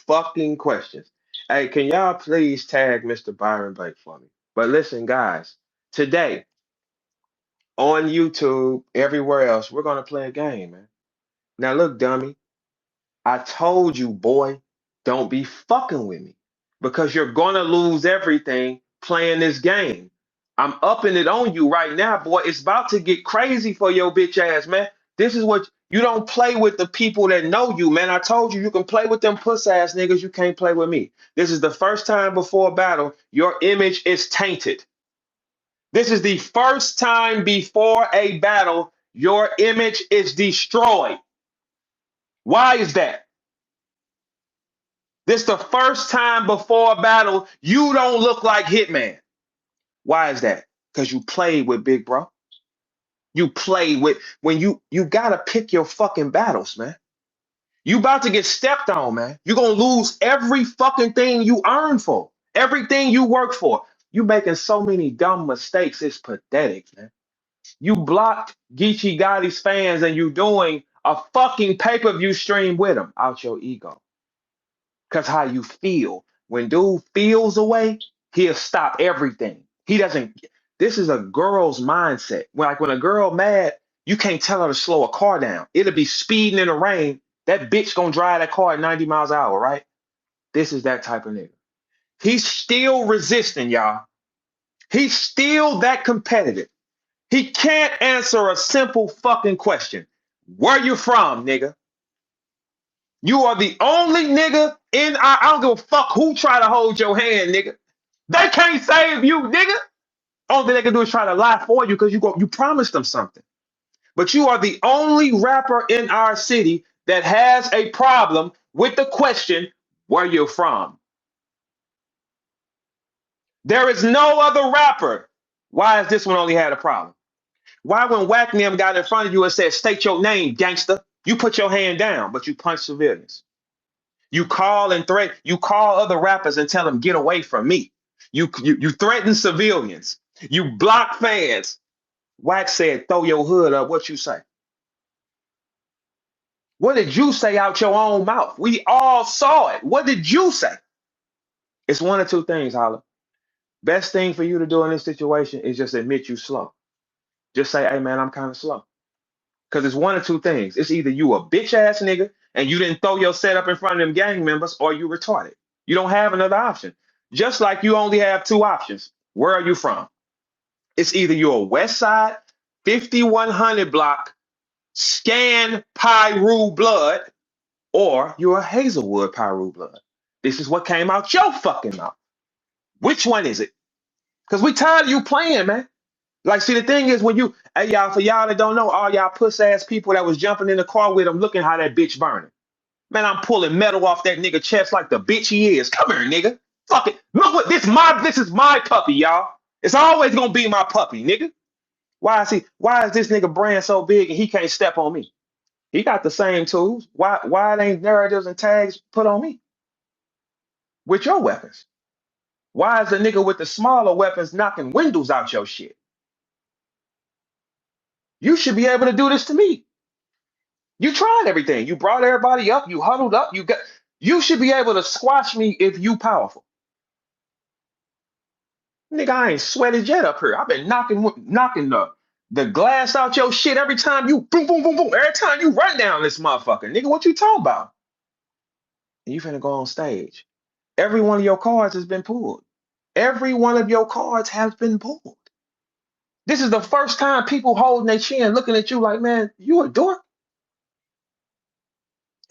fucking questions. Hey, can y'all please tag Mr. Byron Blake for me? But listen, guys, today on YouTube, everywhere else, we're gonna play a game, man. Now look, dummy, I told you, boy, don't be fucking with me because you're gonna lose everything playing this game. I'm upping it on you right now, boy. It's about to get crazy for your bitch ass, man. This is what you don't play with the people that know you, man. I told you you can play with them puss ass niggas. You can't play with me. This is the first time before a battle your image is tainted. This is the first time before a battle your image is destroyed. Why is that? This the first time before a battle you don't look like Hitman. Why is that? Because you played with Big Bro. You play with when you gotta pick your fucking battles, man. You about to get stepped on, man. You're gonna lose every fucking thing you earned for, everything you work for. You making so many dumb mistakes. It's pathetic, man. You blocked Geechee Gotti's fans and you doing a fucking pay-per-view stream with them out your ego. Cause how you feel. When dude feels away, he'll stop everything. He doesn't. This is a girl's mindset. Like when a girl mad, you can't tell her to slow a car down. It'll be speeding in the rain. That bitch gonna drive that car at 90 miles an hour, right? This is that type of nigga. He's still resisting, y'all. He's still that competitive. He can't answer a simple fucking question. Where you from, nigga? You are the only nigga in our, I don't give a fuck who try to hold your hand, nigga. They can't save you, nigga. Only thing they can do is try to lie for you because you promised them something. But you are the only rapper in our city that has a problem with the question, where you from? There is no other rapper. Why has this one only had a problem? Why when Wack and them got in front of you and said, state your name, gangster, you put your hand down, but you punch civilians. You call and threat. You call other rappers and tell them get away from me. You threaten civilians. You block fans. Wack said, "Throw your hood up." What you say? What did you say out your own mouth? We all saw it. What did you say? It's one of two things, Holla. Best thing for you to do in this situation is just admit you slow. Just say, "Hey man, I'm kind of slow." Because it's one of two things. It's either you a bitch ass nigga and you didn't throw your setup in front of them gang members, or you retarded. You don't have another option. Just like you only have two options. Where are you from? It's either you're a West Side 5100 block scan Pyru blood, or you're a Hazelwood Pyru blood. This is what came out your fucking mouth. Which one is it? Because we tired of you playing, man. Like, see, the thing is when you, hey, y'all, for y'all that don't know, all y'all puss ass people that was jumping in the car with him looking how that bitch burning. Man, I'm pulling metal off that nigga chest like the bitch he is. Come here, nigga. Fuck it. Look what this is my puppy, y'all. It's always gonna be my puppy, nigga. Why is this nigga brand so big and he can't step on me? He got the same tools. Why it ain't narratives and tags put on me with your weapons? Why is the nigga with the smaller weapons knocking windows out your shit? You should be able to do this to me. You tried everything. You brought everybody up. You huddled up. You should be able to squash me if you powerful. Nigga, I ain't sweated yet up here. I've been knocking the glass out your shit every time you boom, boom, boom, boom. Every time you run down this motherfucker. Nigga, what you talking about? And you finna go on stage. Every one of your cards has been pulled. Every one of your cards has been pulled. This is the first time people holding their chin looking at you like, man, you a dork.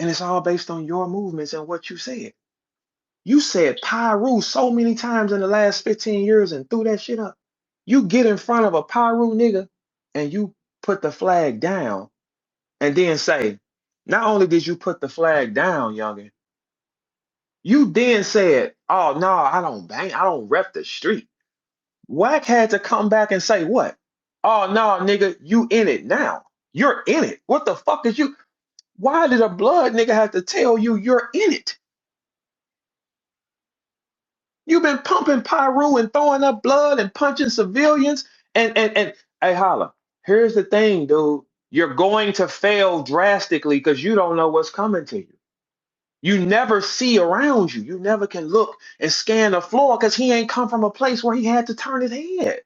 And it's all based on your movements and what you said. You said Pyru so many times in the last 15 years and threw that shit up. You get in front of a Pyru nigga and you put the flag down and then say, not only did you put the flag down, youngin, you then said, oh no, I don't bang, I don't rep the street. Wack had to come back and say what? Oh no, nigga, you in it now. You're in it. What the fuck is you? Why did a blood nigga have to tell you you're in it? You've been pumping Pyru and throwing up blood and punching civilians. And hey, Holla, here's the thing, dude. You're going to fail drastically because you don't know what's coming to you. You never see around you. You never can look and scan the floor because he ain't come from a place where he had to turn his head.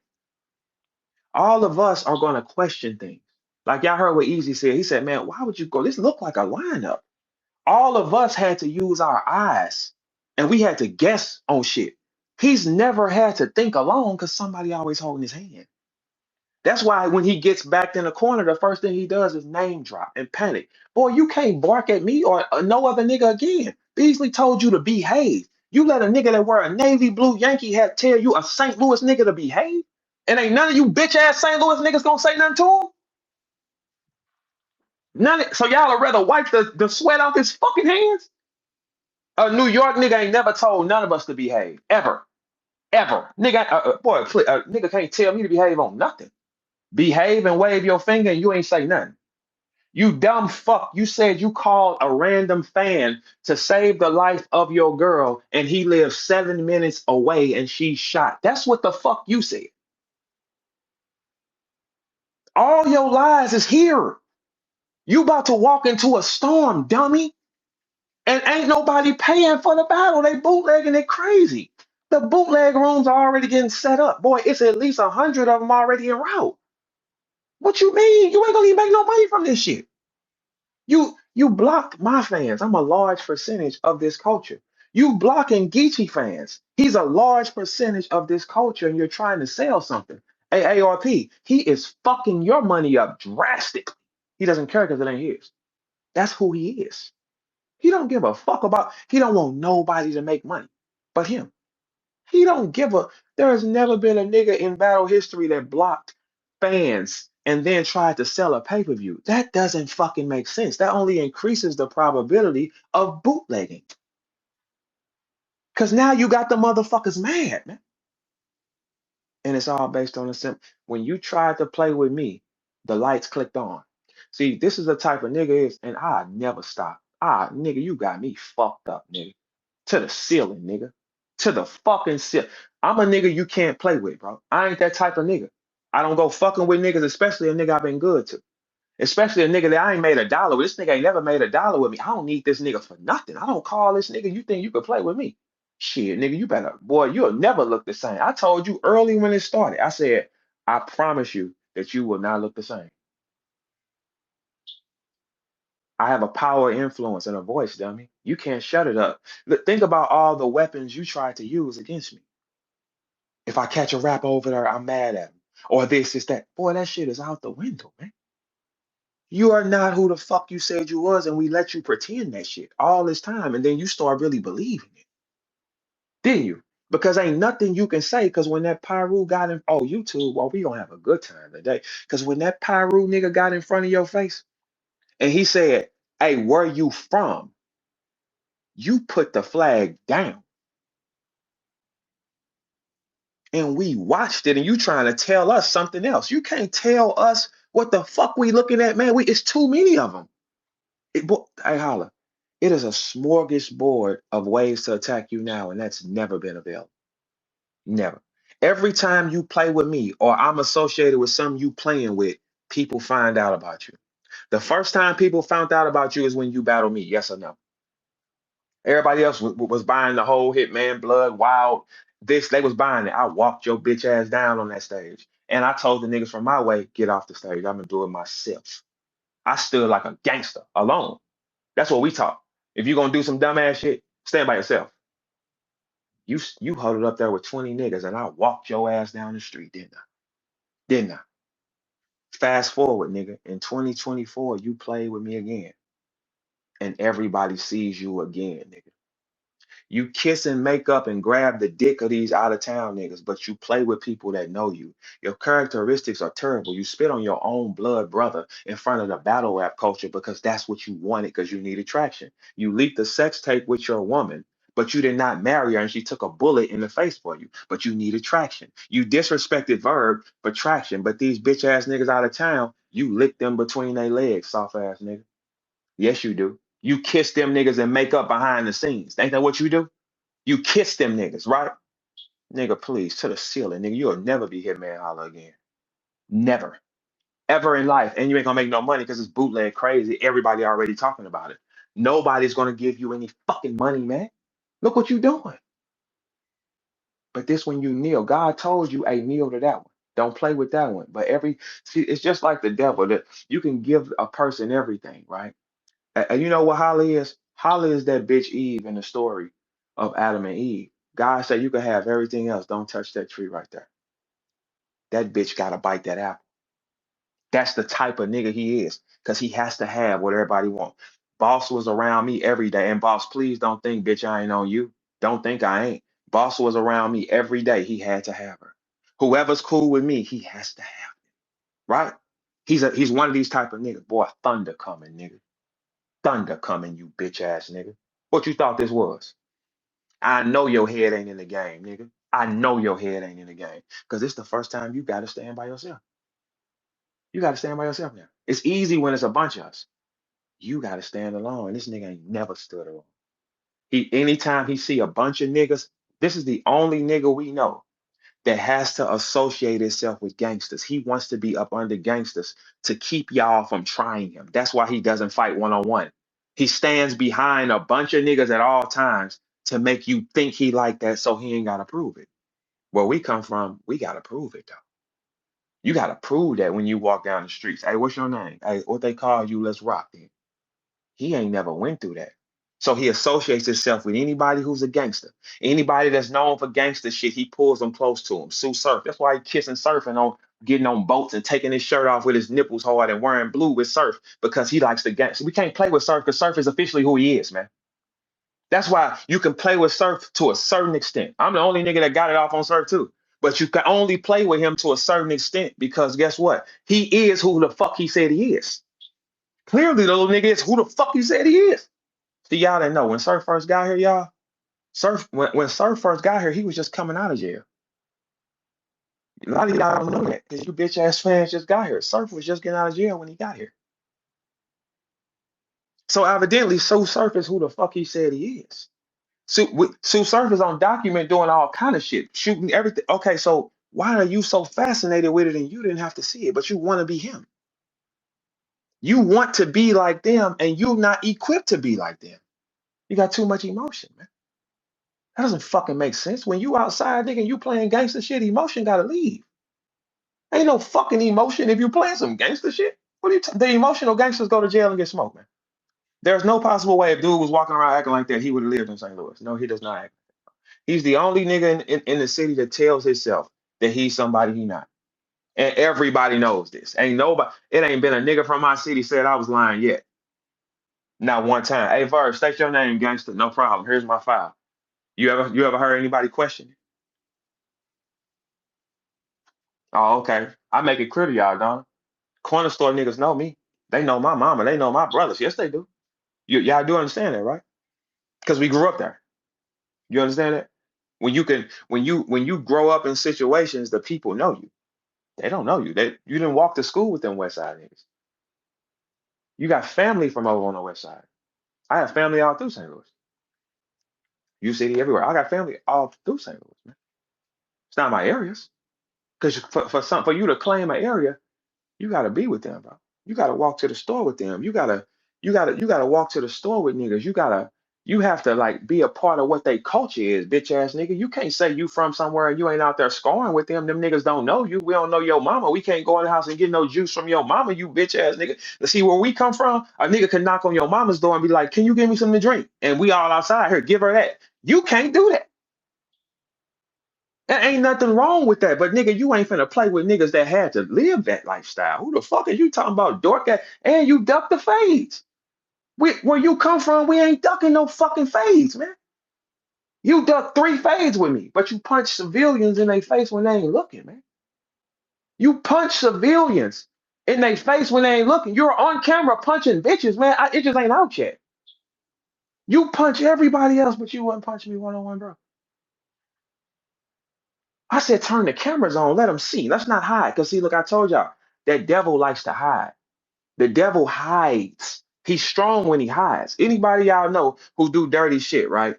All of us are going to question things. Like y'all heard what Easy said. He said, man, why would you go? This look like a lineup. All of us had to use our eyes and we had to guess on shit. He's never had to think alone because somebody always holding his hand. That's why when he gets backed in the corner, the first thing he does is name drop and panic. Boy, you can't bark at me or no other nigga again. Beasley told you to behave. You let a nigga that wear a navy blue Yankee hat tell you a St. Louis nigga to behave? And ain't none of you bitch ass St. Louis niggas gonna say nothing to him? So y'all would rather wipe the sweat off his fucking hands? A New York nigga ain't never told none of us to behave. Ever. Ever. Nigga, boy, nigga can't tell me to behave on nothing. Behave and wave your finger and you ain't say nothing. You dumb fuck. You said you called a random fan to save the life of your girl and he lives 7 minutes away and she's shot. That's what the fuck you said. All your lies is here. You about to walk into a storm, dummy. And ain't nobody paying for the battle. They bootlegging it crazy. The bootleg rooms are already getting set up. Boy, it's at least 100 of them already en route. What you mean? You ain't gonna even make no money from this shit. You block my fans. I'm a large percentage of this culture. You blocking Geechee fans. He's a large percentage of this culture, and you're trying to sell something. AARP, he is fucking your money up drastically. He doesn't care because it ain't his. That's who he is. He don't give a fuck about, he don't want nobody to make money but him. He don't give a, there has never been a nigga in battle history that blocked fans and then tried to sell a pay-per-view. That doesn't fucking make sense. That only increases the probability of bootlegging. Because now you got the motherfuckers mad, man. And it's all based on the simple. When you tried to play with me, the lights clicked on. See, this is the type of nigga is, and I never stop. Nigga, you got me fucked up, nigga. To the ceiling, nigga. To the fucking ceiling. I'm a nigga you can't play with, bro. I ain't that type of nigga. I don't go fucking with niggas, especially a nigga I've been good to. Especially a nigga that I ain't made a dollar with. This nigga ain't never made a dollar with me. I don't need this nigga for nothing. I don't call this nigga. You think you could play with me? Shit, nigga, you better, boy, you'll never look the same. I told you early when it started. I said, I promise you that you will not look the same. I have a power, influence, and a voice, dummy. You can't shut it up. Look, think about all the weapons you tried to use against me. If I catch a rap over there, I'm mad at him. Or this is that. Boy, that shit is out the window, man. You are not who the fuck you said you was, and we let you pretend that shit all this time, and then you start really believing it, didn't you? Because ain't nothing you can say, because when that Pyru got in, oh, YouTube, well, we gonna have a good time today. Because when that Pyru nigga got in front of your face, and he said, hey, where you from? You put the flag down, and we watched it, and you trying to tell us something else. You can't tell us what the fuck we looking at, man. It's too many of them. Hey, Holla, it is a smorgasbord of ways to attack you now, and that's never been available. Never. Every time you play with me or I'm associated with some you playing with, people find out about you. The first time people found out about you is when you battle me, yes or no? Everybody else was buying the whole Hitman, Blood, Wild, this, they was buying it. I walked your bitch ass down on that stage. And I told the niggas from my way, get off the stage. I'm gonna do it myself. I stood like a gangster alone. That's what we talk. If you're gonna do some dumbass shit, stand by yourself. You huddled up there with 20 niggas and I walked your ass down the street, didn't I? Didn't I? Fast forward, nigga. In 2024, you played with me again. And everybody sees you again, nigga. You kiss and make up and grab the dick of these out of town niggas, but you play with people that know you. Your characteristics are terrible. You spit on your own blood brother in front of the battle rap culture because that's what you wanted because you need attraction. You leaked the sex tape with your woman, but you did not marry her and she took a bullet in the face for you, but you need attraction. You disrespected Verb for traction, but these bitch ass niggas out of town, you licked them between their legs, soft ass nigga. Yes, you do. You kiss them niggas and make up behind the scenes. Ain't that what you do? You kiss them niggas, right? Nigga, please, to the ceiling, nigga. You'll never be Hitman Holla again. Never. Ever in life. And you ain't gonna make no money because it's bootleg crazy. Everybody already talking about it. Nobody's gonna give you any fucking money, man. Look what you doing. But this when you kneel, God told you, hey, kneel to that one. Don't play with that one. But see, it's just like the devil that you can give a person everything, right? And you know what Holla is? Holla is that bitch Eve in the story of Adam and Eve. God said you can have everything else. Don't touch that tree right there. That bitch gotta bite that apple. That's the type of nigga he is, because he has to have what everybody wants. Boss was around me every day. And boss, please don't think, bitch, I ain't on you. Don't think I ain't. Boss was around me every day. He had to have her. Whoever's cool with me, he has to have it. Right? He's one of these type of niggas. Boy, thunder coming, nigga. Thunder coming, you bitch ass nigga. What you thought this was? I know your head ain't in the game, nigga. I know your head ain't in the game. Because it's the first time you gotta stand by yourself. You gotta stand by yourself now. It's easy when it's a bunch of us. You gotta stand alone. And this nigga ain't never stood alone. Anytime he see a bunch of niggas, this is the only nigga we know that has to associate itself with gangsters. He wants to be up under gangsters to keep y'all from trying him. That's why he doesn't fight one-on-one. He stands behind a bunch of niggas at all times to make you think he like that, so he ain't gotta prove it. Where we come from, we gotta prove it though. You gotta prove that when you walk down the streets. Hey, what's your name? Hey, what they call you? Let's rock then. He ain't never went through that. So he associates himself with anybody who's a gangster. Anybody that's known for gangster shit, he pulls them close to him. Sue Surf. That's why he kissing Surf and on getting on boats and taking his shirt off with his nipples hard and wearing blue with Surf because he likes the gangster. We can't play with Surf because Surf is officially who he is, man. That's why you can play with Surf to a certain extent. I'm the only nigga that got it off on Surf too. But you can only play with him to a certain extent because guess what? He is who the fuck he said he is. Clearly, the little nigga is who the fuck he said he is. See, y'all didn't know when Surf first got here, y'all. When Surf first got here, he was just coming out of jail. A lot of y'all don't know that because you bitch ass fans just got here. Surf was just getting out of jail when he got here. So evidently, Sue Surf is who the fuck he said he is. Sue Surf is on document doing all kind of shit, shooting everything. Okay, so why are you so fascinated with it and you didn't have to see it, but you want to be him? You want to be like them and you're not equipped to be like them. You got too much emotion, man. That doesn't fucking make sense. When you outside, nigga, and you playing gangster shit, emotion gotta leave. Ain't no fucking emotion if you playing some gangster shit. What are you? The emotional gangsters go to jail and get smoked, man. There's no possible way if dude was walking around acting like that, he would have lived in St. Louis. No, he does not act. He's the only nigga in the city that tells himself that he's somebody he not. And everybody knows this. Ain't nobody, it ain't been a nigga from my city said I was lying yet. Not one time. Hey, Verb, state your name, gangster. No problem. Here's my file. You ever heard anybody question it? Oh, okay. I make it clear to y'all, don't I? Corner store niggas know me. They know my mama. They know my brothers. Yes, they do. Y'all do understand that, right? Because we grew up there. You understand that? When you grow up in situations, the people know you. They don't know you. You didn't walk to school with them West Side niggas. You got family from over on the West Side. I have family all through St. Louis. U City everywhere. I got family all through St. Louis, man. It's not my areas. Because for you to claim an area, you gotta be with them, bro. You gotta walk to the store with them. You gotta walk to the store with niggas. You have to like be a part of what they culture is, bitch ass nigga. You can't say you from somewhere and you ain't out there scoring with them. Them niggas don't know you. We don't know your mama. We can't go in the house and get no juice from your mama, you bitch ass nigga. Let's see where we come from. A nigga can knock on your mama's door and be like, can you give me something to drink? And we all outside here, give her that. You can't do that. There ain't nothing wrong with that, but nigga, you ain't finna play with niggas that had to live that lifestyle. Who the fuck are you talking about, dork? And you duck the fades. Where you come from, we ain't ducking no fucking fades, man. You duck 3 fades with me, but you punch civilians in their face when they ain't looking, man. You punch civilians in their face when they ain't looking. You're on camera punching bitches, man. It just ain't out yet. You punch everybody else, but you wouldn't punch me one-on-one, bro. I said, turn the cameras on, let them see. Let's not hide. Because, see, look, I told y'all, that devil likes to hide. The devil hides. He's strong when he hides. Anybody y'all know who do dirty shit, right?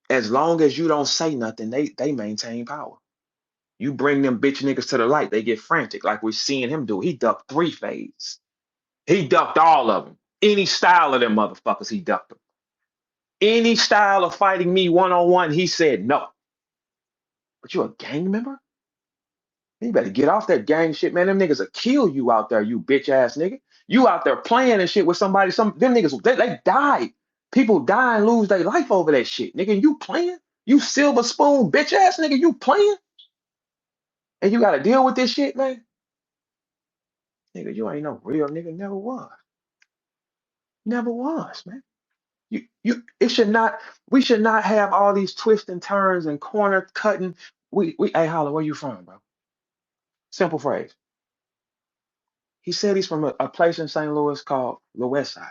As long as you don't say nothing, they maintain power. You bring them bitch niggas to the light, they get frantic, like we're seeing him do. He ducked 3 fades. He ducked all of them. Any style of them motherfuckers, he ducked them. Any style of fighting me one-on-one, he said no. But you a gang member? You better get off that gang shit, man. Them niggas will kill you out there, you bitch ass nigga. You out there playing and shit with somebody, them niggas, they died. People die and lose their life over that shit, nigga. You playing? You silver spoon bitch ass nigga, you playing? And you gotta deal with this shit, man. Nigga, you ain't no real nigga, never was. Never was, man. It should not, we should not have all these twists and turns and corner cutting. Hey, Holla, where you from, bro? Simple phrase. He said he's from a place in St. Louis called the West Side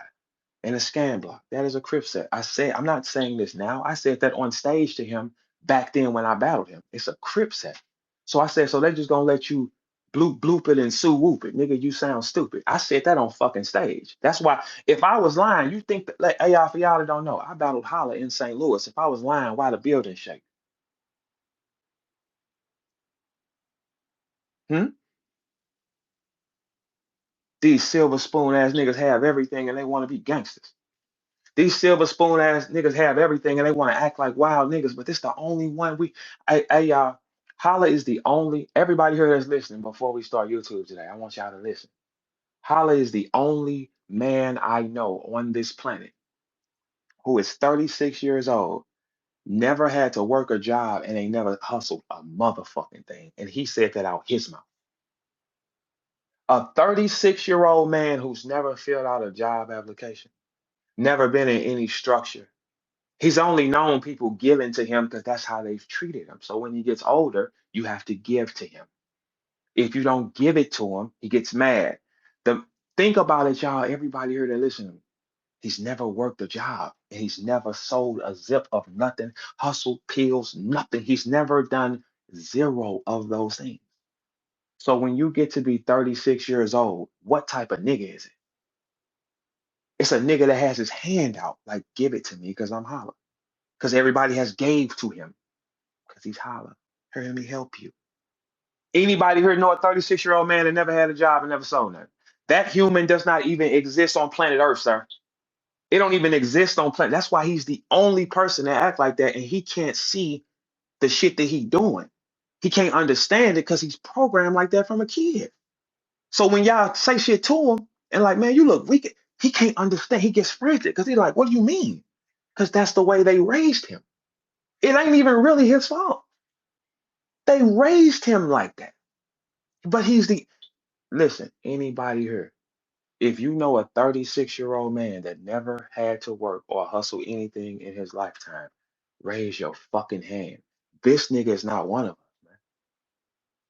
and a scan block. That is a crip set. I said, I'm not saying this now. I said that on stage to him back then when I battled him. It's a crip set. So I said, so they just gonna let you bloop it and sue whoop it. Nigga, you sound stupid. I said that on fucking stage. That's why if I was lying, you think that, like, hey, y'all, for y'all that don't know, I battled Holla in St. Louis. If I was lying, why the building shake? Hmm? These silver spoon ass niggas have everything and they want to be gangsters. These silver spoon ass niggas have everything and they want to act like wild niggas, but this the only one hey y'all, Holla is the only, everybody here that's listening before we start YouTube today, I want y'all to listen. Holla is the only man I know on this planet who is 36 years old, never had to work a job and ain't never hustled a motherfucking thing. And he said that out his mouth. A 36-year-old man who's never filled out a job application, never been in any structure. He's only known people giving to him because that's how they've treated him. So when he gets older, you have to give to him. If you don't give it to him, he gets mad. Think about it, y'all. Everybody here that listen, he's never worked a job and he's never sold a zip of nothing, hustled pills, nothing. He's never done zero of those things. So when you get to be 36 years old, what type of nigga is it? It's a nigga that has his hand out, like, give it to me because I'm Holla. Because everybody has gave to him because he's Holla. Hear me help you. Anybody here know a 36-year-old man that never had a job and never sold nothing? That human does not even exist on planet Earth, sir. It don't even exist on planet. That's why he's the only person that act like that, and he can't see the shit that he doing. He can't understand it because he's programmed like that from a kid. So when y'all say shit to him and like, man, you look weak, he can't understand. He gets frantic because he's like, what do you mean? Because that's the way they raised him. It ain't even really his fault. They raised him like that. But listen, anybody here, if you know a 36-year-old man that never had to work or hustle anything in his lifetime, raise your fucking hand. This nigga is not one of us, man.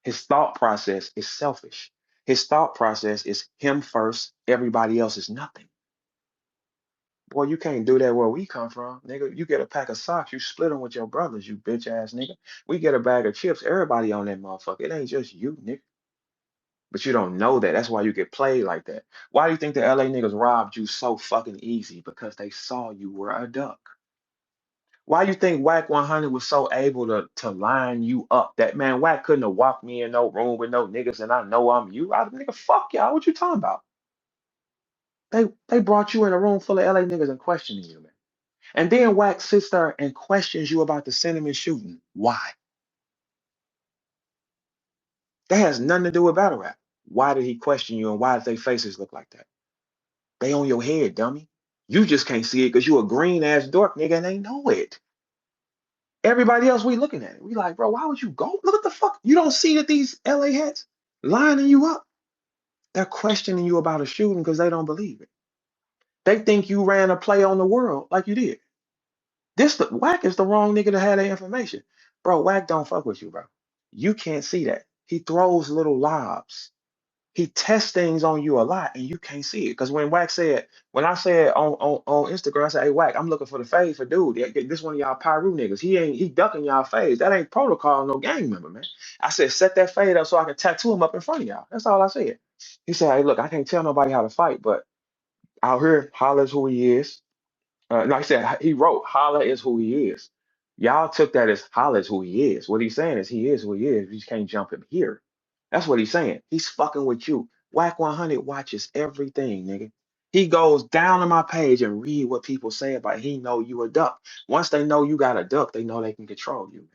His thought process is selfish. His thought process is him first, everybody else is nothing. Boy, you can't do that where we come from, nigga. You get a pack of socks, you split them with your brothers, you bitch ass nigga. We get a bag of chips, everybody on that motherfucker. It ain't just you, nigga. But you don't know that. That's why you get played like that. Why do you think the LA niggas robbed you so fucking easy? Because they saw you were a duck. Why you think Wack 100 was so able to line you up? That man, Wack couldn't have walked me in no room with no niggas and I know I'm you. Nigga, fuck y'all. What you talking about? They brought you in a room full of LA niggas and questioning you, man. And then Wack sits there and questions you about the sentiment shooting. Why? That has nothing to do with battle rap. Why did he question you and why did their faces look like that? They on your head, dummy. You just can't see it because you a green ass dork nigga and they know it. Everybody else, we looking at it. We like, bro, why would you go? Look at the fuck. You don't see that these LA heads lining you up. They're questioning you about a shooting because they don't believe it. They think you ran a play on the world like you did. Wack is the wrong nigga to have that information. Bro, Wack don't fuck with you, bro. You can't see that. He throws little lobs. He tests things on you a lot and you can't see it. Because when I said on Instagram, I said, hey, Wack, I'm looking for the fade for dude. This one of y'all Pyru niggas. He ducking y'all fades. That ain't protocol, no gang member, man. I said, set that fade up so I can tattoo him up in front of y'all. That's all I said. He said, hey, look, I can't tell nobody how to fight, but out here, Holla's who he is. Like I said, he wrote, Holla is who he is. Y'all took that as Holla is who he is. What he's saying is he is who he is. You just can't jump him here. That's what he's saying. He's fucking with you. Wack 100 watches everything, nigga. He goes down to my page and read what people say about it. He know you a duck. Once they know you got a duck, they know they can control you.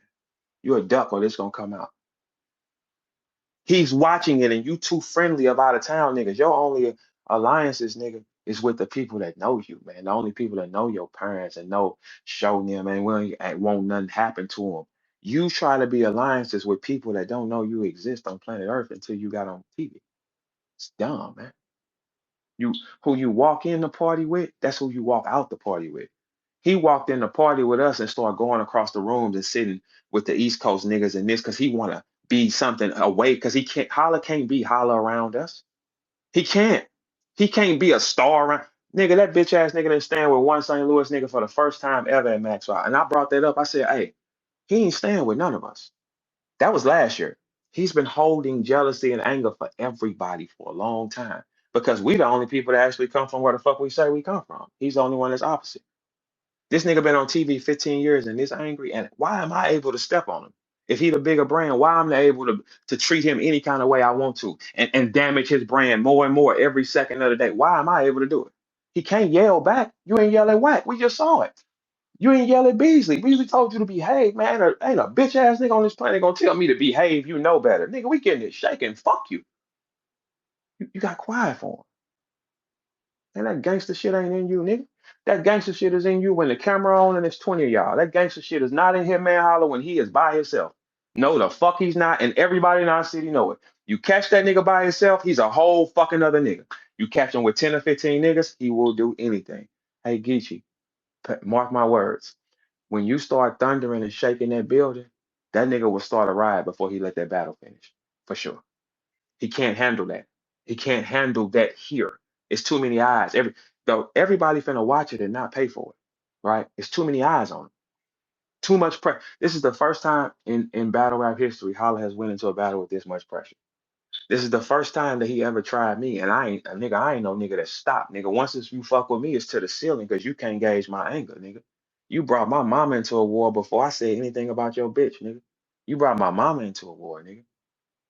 You a duck or this gonna come out. He's watching it and you too friendly of out of town niggas. Your only alliances, nigga, is with the people that know you, man. The only people that know your parents and know show them, man, won't nothing happen to them. You try to be alliances with people that don't know you exist on planet Earth until you got on TV. It's dumb, man. You who you walk in the party with, that's who you walk out the party with. He walked in the party with us and started going across the rooms and sitting with the East Coast niggas and this because he wanna be something away because he can't Holla can't be Holla around us. He can't. He can't be a star around. Nigga, that bitch ass nigga didn't stand with one St. Louis nigga for the first time ever at Maxwell. And I brought that up. I said, hey, he ain't staying with none of us. That was last year. He's been holding jealousy and anger for everybody for a long time because we the only people that actually come from where the fuck we say we come from. He's the only one that's opposite. This nigga been on TV 15 years and this angry, and why am I able to step on him? If he the bigger brand, why am I able to treat him any kind of way I want to and damage his brand more and more every second of the day? Why am I able to do it? He can't yell back. You ain't yell at Wack. We just saw it. You ain't yell at Beasley. Beasley told you to behave, man. Ain't a bitch ass nigga on this planet gonna tell me to behave. You know better. Nigga, we getting it shaking. Fuck you. You got quiet for him. And that gangster shit ain't in you, nigga. That gangster shit is in you when the camera on and it's 20 of y'all. That gangster shit is not in Hitman Holla when he is by himself. No, the fuck he's not, and everybody in our city know it. You catch that nigga by himself, he's a whole fucking other nigga. You catch him with 10 or 15 niggas, he will do anything. Hey, Geechee, mark my words. When you start thundering and shaking that building, that nigga will start a riot before he let that battle finish. For sure. He can't handle that. He can't handle that here. It's too many eyes. Everybody finna watch it and not pay for it, right? It's too many eyes on it. Too much pressure. This is the first time in battle rap history Holla has went into a battle with this much pressure. This is the first time that he ever tried me, and I ain't no nigga that stopped, nigga. Once you fuck with me, it's to the ceiling because you can't gauge my anger, nigga. You brought my mama into a war before I said anything about your bitch, nigga. You brought my mama into a war, nigga.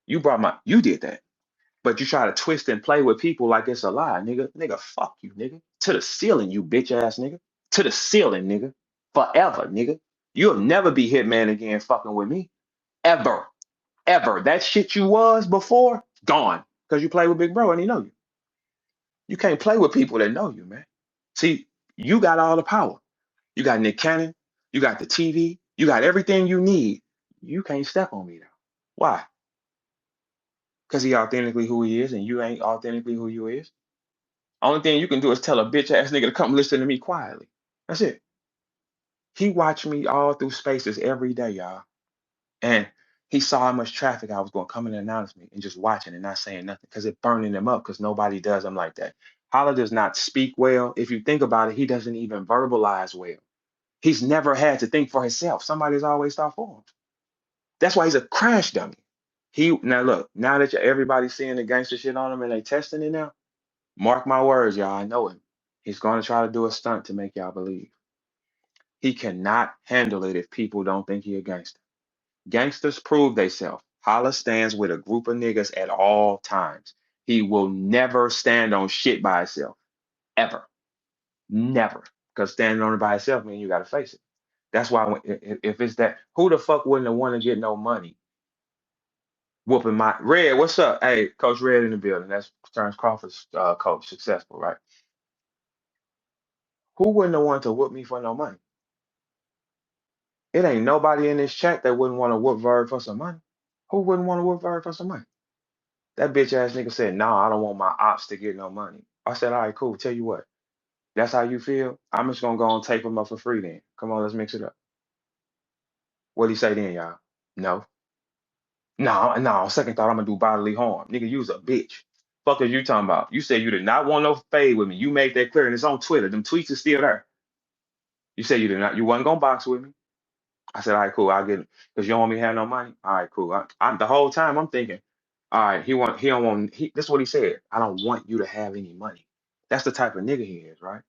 You did that. But you try to twist and play with people like it's a lie, nigga. Nigga, fuck you, nigga. To the ceiling, you bitch ass nigga. To the ceiling, nigga. Forever, nigga. You'll never be Hitman again fucking with me. Ever. Ever. That shit you was before, gone. Because you play with Big Bro and he know you. You can't play with people that know you, man. See, you got all the power. You got Nick Cannon. You got the TV. You got everything you need. You can't step on me though. Why? Because he authentically who he is and you ain't authentically who you is. Only thing you can do is tell a bitch ass nigga to come listen to me quietly. That's it. He watched me all through spaces every day, y'all. And he saw how much traffic I was going to come and announce me and just watching and not saying nothing because it burning him up because nobody does him like that. Holla does not speak well. If you think about it, he doesn't even verbalize well. He's never had to think for himself. Somebody's always thought for him. That's why he's a crash dummy. Now look, now that everybody's seeing the gangster shit on him and they testing it now, mark my words, y'all. I know him. He's going to try to do a stunt to make y'all believe. He cannot handle it if people don't think he a gangster. Gangsters prove theyself. Holla stands with a group of niggas at all times. He will never stand on shit by himself. Ever. Never. Because standing on it by himself means you got to face it. That's why if it's that, who the fuck wouldn't have want to get no money? Whooping my Red, what's up? Hey, Coach Red in the building. That's Terrence Crawford's coach, successful, right? Who wouldn't have wanted to whoop me for no money? It ain't nobody in this chat that wouldn't want to whoop Verb for some money. Who wouldn't want to whoop Verb for some money? That bitch ass nigga said, nah, I don't want my ops to get no money. I said, all right, cool. Tell you what. That's how you feel? I'm just gonna go and tape him up for free then. Come on, let's mix it up. What'd he say then, y'all? No. No, no, second thought, I'm gonna do bodily harm. Nigga, you's a bitch. Fuck is you talking about? You said you did not want no fade with me. You made that clear and it's on Twitter. Them tweets are still there. You said you wasn't gonna box with me. I said, all right, cool, I'll get it. Because you don't want me to have no money? All right, cool. I'm the whole time I'm thinking, all right, he don't want this is what he said. I don't want you to have any money. That's the type of nigga he is, right?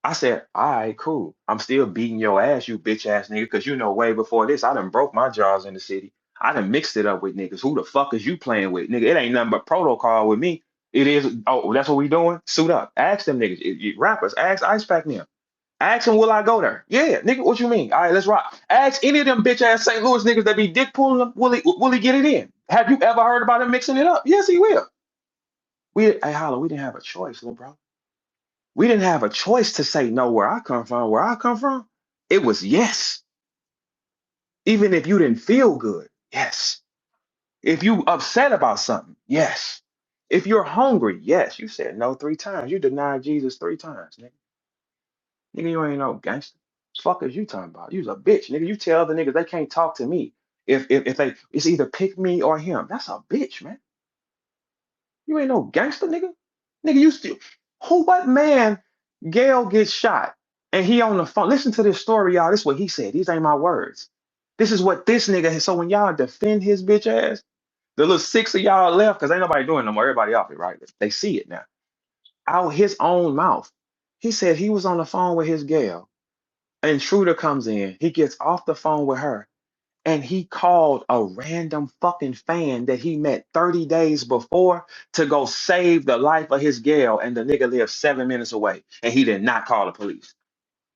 I said, all right, cool. I'm still beating your ass, you bitch ass nigga, because you know way before this, I done broke my jaws in the city. I done mixed it up with niggas. Who the fuck is you playing with? Nigga, it ain't nothing but protocol with me. It is. Oh, that's what we doing. Suit up. Ask them niggas. Rappers. Ask Ice Pack them. Ask them, will I go there? Yeah, nigga. What you mean? All right, let's rock. Ask any of them bitch ass St. Louis niggas that be dick pulling them. Will he get it in? Have you ever heard about him mixing it up? Yes, he will. Hey, Holla, we didn't have a choice, little bro. We didn't have a choice to say no where I come from. Where I come from, it was yes. Even if you didn't feel good, yes. If you upset about something, yes. If you're hungry, yes. You said no 3 times. You denied Jesus 3 times, nigga. Nigga, you ain't no gangster. Fuck is you talking about? You's a bitch, nigga. You tell the niggas they can't talk to me. If they it's either pick me or him. That's a bitch, man. You ain't no gangster, nigga. Nigga, you still what man Gail gets shot and he on the phone. Listen to this story, y'all. This is what he said. These ain't my words. This is what this nigga. So when y'all defend his bitch ass, the little 6 of y'all left, because ain't nobody doing no more. Everybody off it, right? They see it now. Out his own mouth. He said he was on the phone with his gal. An intruder comes in. He gets off the phone with her. And he called a random fucking fan that he met 30 days before to go save the life of his gal. And the nigga lived 7 minutes away. And he did not call the police.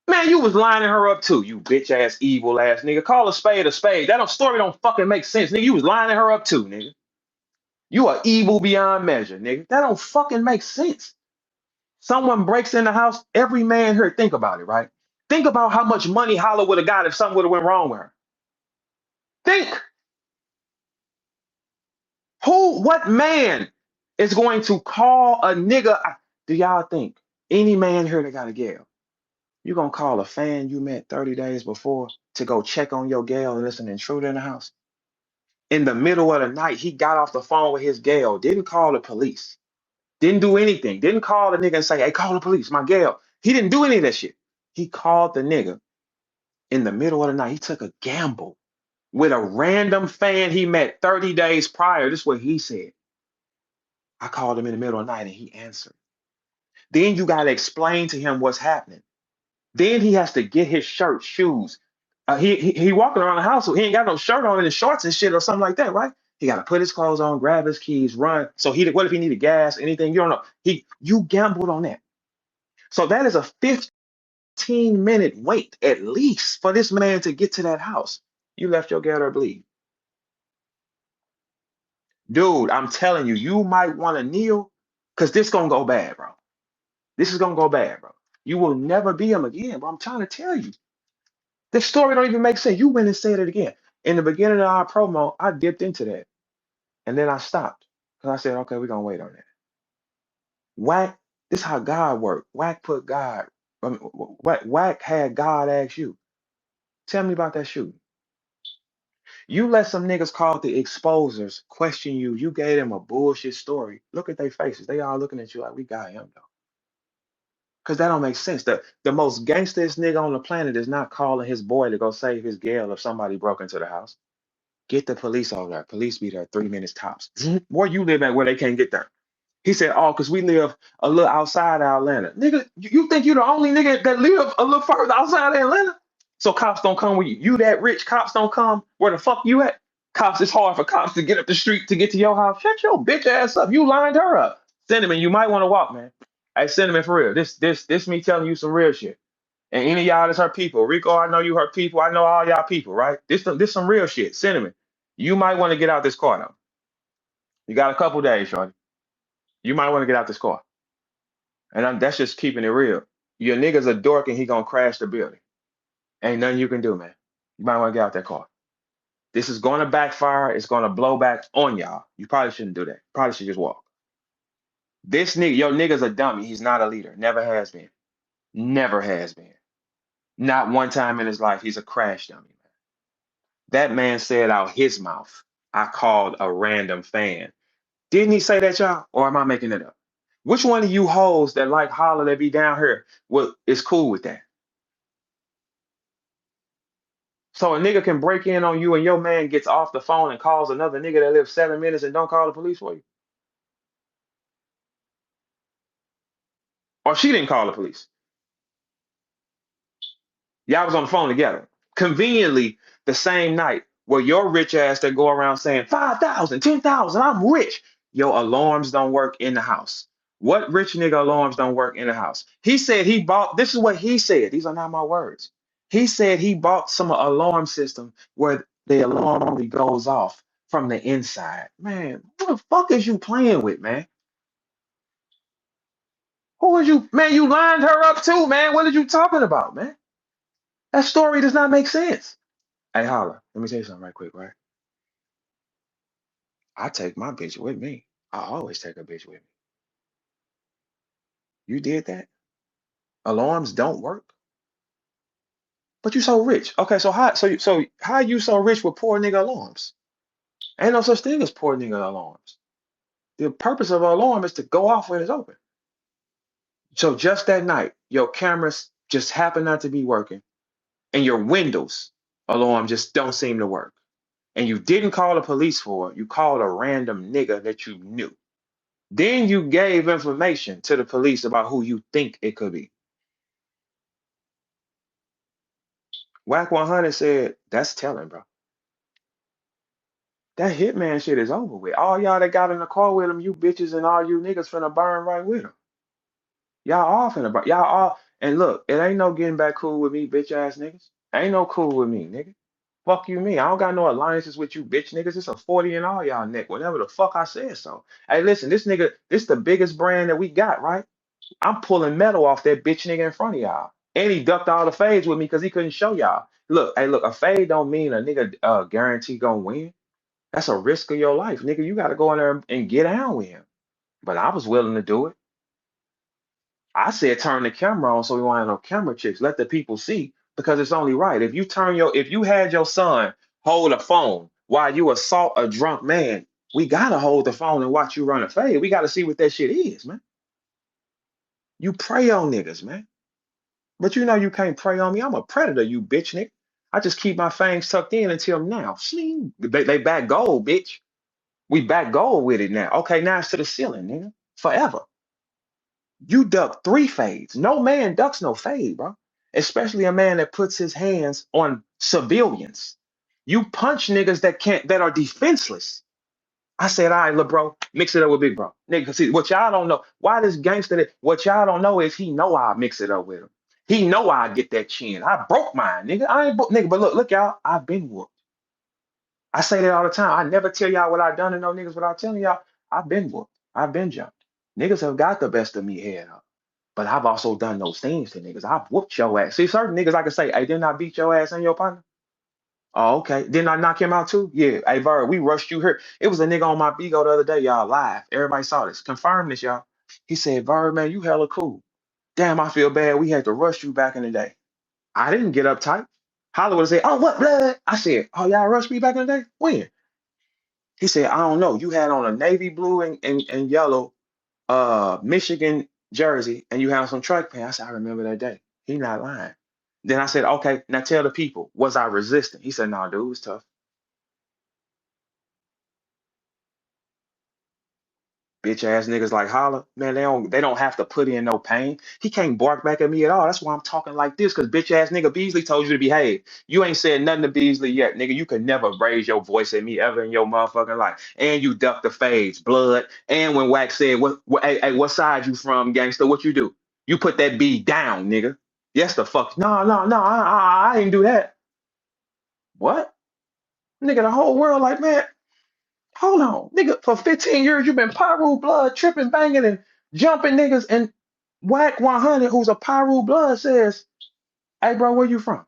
Man, you was lining her up too, you bitch ass, evil ass nigga. Call a spade a spade. That story don't fucking make sense, nigga. You was lining her up too, nigga. You are evil beyond measure, nigga. That don't fucking make sense. Someone breaks in the house, every man here, think about it, right? Think about how much money Holla would have got if something would have went wrong with her. Think, what man is going to call a nigga? Do y'all think any man here that got a gal, you gonna call a fan you met 30 days before to go check on your gal and listen an intruder in the house? In the middle of the night, he got off the phone with his gal, didn't call the police. Didn't do anything. Didn't call the nigga and say, hey, call the police, my gal. He didn't do any of that shit. He called the nigga in the middle of the night. He took a gamble with a random fan he met 30 days prior. This is what he said. I called him in the middle of the night and he answered. Then you got to explain to him what's happening. Then he has to get his shirt, shoes. He walking around the house, so he ain't got no shirt on and his shorts and shit or something like that, right? He got to put his clothes on, grab his keys, run. So what if he needed gas, anything? You don't know. You gambled on that. So that is a 15-minute wait at least for this man to get to that house. You left your girl to bleed. Dude, I'm telling you, you might want to kneel because this gonna go bad, bro. This is gonna go bad, bro. You will never be him again, bro. I'm trying to tell you. This story don't even make sense. You went and said it again. In the beginning of our promo, I dipped into that. And then I stopped. Because I said, okay, we're gonna wait on that. Wack, this is how God worked. Wack put God. Wack had God ask you. Tell me about that shooting. You let some niggas called the exposers question you. You gave them a bullshit story. Look at their faces. They all looking at you like we got him though. Because that don't make sense. The most gangsterest nigga on the planet is not calling his boy to go save his gal if somebody broke into the house. Get the police over there. Police be there 3 minutes tops. Where you live at where they can't get there? He said, oh, because we live a little outside of Atlanta. Nigga, you think you the only nigga that live a little further outside of Atlanta? So cops don't come with you. You that rich, cops don't come where the fuck you at? Cops, it's hard for cops to get up the street to get to your house. Shut your bitch ass up. You lined her up. Cinnamon, you might want to walk, man. Hey, Cinnamon, for real. This me telling you some real shit. And any of y'all that's her people. Rico, I know you her people. I know all y'all people, right? This some real shit. Cinnamon, you might want to get out this car though. You got a couple days, shorty. You might want to get out this car. And that's just keeping it real. Your nigga's a dork and he gonna crash the building. Ain't nothing you can do, man. You might want to get out that car. This is gonna backfire. It's gonna blow back on y'all. You probably shouldn't do that. Probably should just walk. This nigga, your nigga's a dummy. He's not a leader. Never has been. Never has been. Not one time in his life. He's a crash dummy, man. That man said out his mouth, I called a random fan. Didn't he say that, y'all? Or am I making it up? Which one of you hoes that like Holla that be down here is cool with that? So a nigga can break in on you and your man gets off the phone and calls another nigga that lives 7 minutes and don't call the police for you? Or she didn't call the police. Y'all was on the phone together. Conveniently, the same night where your rich ass that go around saying 5,000, 10,000, I'm rich. Your alarms don't work in the house. What rich nigga alarms don't work in the house? He said he bought, this is what he said. These are not my words. He said he bought some alarm system where the alarm only goes off from the inside. Man, what the fuck is you playing with, man? Who is you? Man, you lined her up too, man. What are you talking about, man? That story does not make sense. Hey, Holla, let me tell you something right quick, right? I take my bitch with me. I always take a bitch with me. You did that? Alarms don't work? But you so rich. Okay, so how you so rich with poor nigga alarms? Ain't no such thing as poor nigga alarms. The purpose of an alarm is to go off when it's open. So just that night, your cameras just happen not to be working, and your Windows alarm just don't seem to work. And you didn't call the police for it. You called a random nigga that you knew. Then you gave information to the police about who you think it could be. Wack 100 said, that's telling, bro. That Hitman shit is over with. All y'all that got in the car with him, you bitches and all you niggas finna burn right with him. Y'all all finna burn. Y'all all, and look, it ain't no getting back cool with me, bitch ass niggas. Ain't no cool with me, nigga. Fuck you, me. I don't got no alliances with you, bitch niggas. It's a 40 in all y'all neck. Whatever the fuck I said so. Hey, listen, this nigga, this the biggest brand that we got, right? I'm pulling metal off that bitch nigga in front of y'all. And he ducked all the fades with me because he couldn't show y'all. Look, hey, look, a fade don't mean a nigga guarantee gonna win. That's a risk of your life, nigga. You got to go in there and get down with him. But I was willing to do it. I said turn the camera on so we won't have no camera chicks. Let the people see because it's only right. If you had your son hold a phone while you assault a drunk man, we gotta hold the phone and watch you run a fade. We gotta see what that shit is, man. You prey on niggas, man. But you know you can't prey on me. I'm a predator, you bitch nigga. I just keep my fangs tucked in until now. Sling. They back gold, bitch. We back gold with it now. Okay, now it's to the ceiling, nigga. Forever. You duck 3 fades. No man ducks no fade, bro. Especially a man that puts his hands on civilians. You punch niggas that are defenseless. I said, all right, little bro, mix it up with big bro. Nigga, see, what y'all don't know, why this gangster, what y'all don't know is he know I mix it up with him. He know I get that chin. I broke mine, nigga. I ain't broke, nigga, but look, y'all, I've been whooped. I say that all the time. I never tell y'all what I done to no niggas without telling y'all. I've been whooped. I've been jumped. Niggas have got the best of me head up. But I've also done those things to niggas. I've whooped your ass. See, certain niggas I can say, hey, didn't I beat your ass and your partner? Oh, okay. Didn't I knock him out too? Yeah. Hey, Verb, we rushed you here. It was a nigga on my Bigo the other day, y'all, live. Everybody saw this. Confirm this, y'all. He said, Verb, man, you hella cool. Damn, I feel bad. We had to rush you back in the day. I didn't get uptight. Hollywood said, oh, what blood? I said, oh, y'all rushed me back in the day? When? He said, I don't know. You had on a navy blue and yellow Michigan jersey and you had some track pants. I said, I remember that day. He not lying. Then I said, okay, now tell the people, was I resistant? He said, no, dude, it was tough. Bitch ass niggas like Holla, man, they don't have to put in no pain. He can't bark back at me at all. That's why I'm talking like this, because bitch ass nigga Beasley told you to behave. You ain't said nothing to Beasley yet, nigga. You could never raise your voice at me ever in your motherfucking life. And you duck the fades, blood. And when Wack said, hey, what side you from, gangster? What you do? You put that B down, nigga. Yes, the fuck. No, no, no, I ain't do that. What? Nigga, the whole world like, man, hold on, nigga. For 15 years, you've been Pyru blood, tripping, banging, and jumping niggas. And Wack 100, who's a Pyru blood, says, "Hey, bro, where you from?"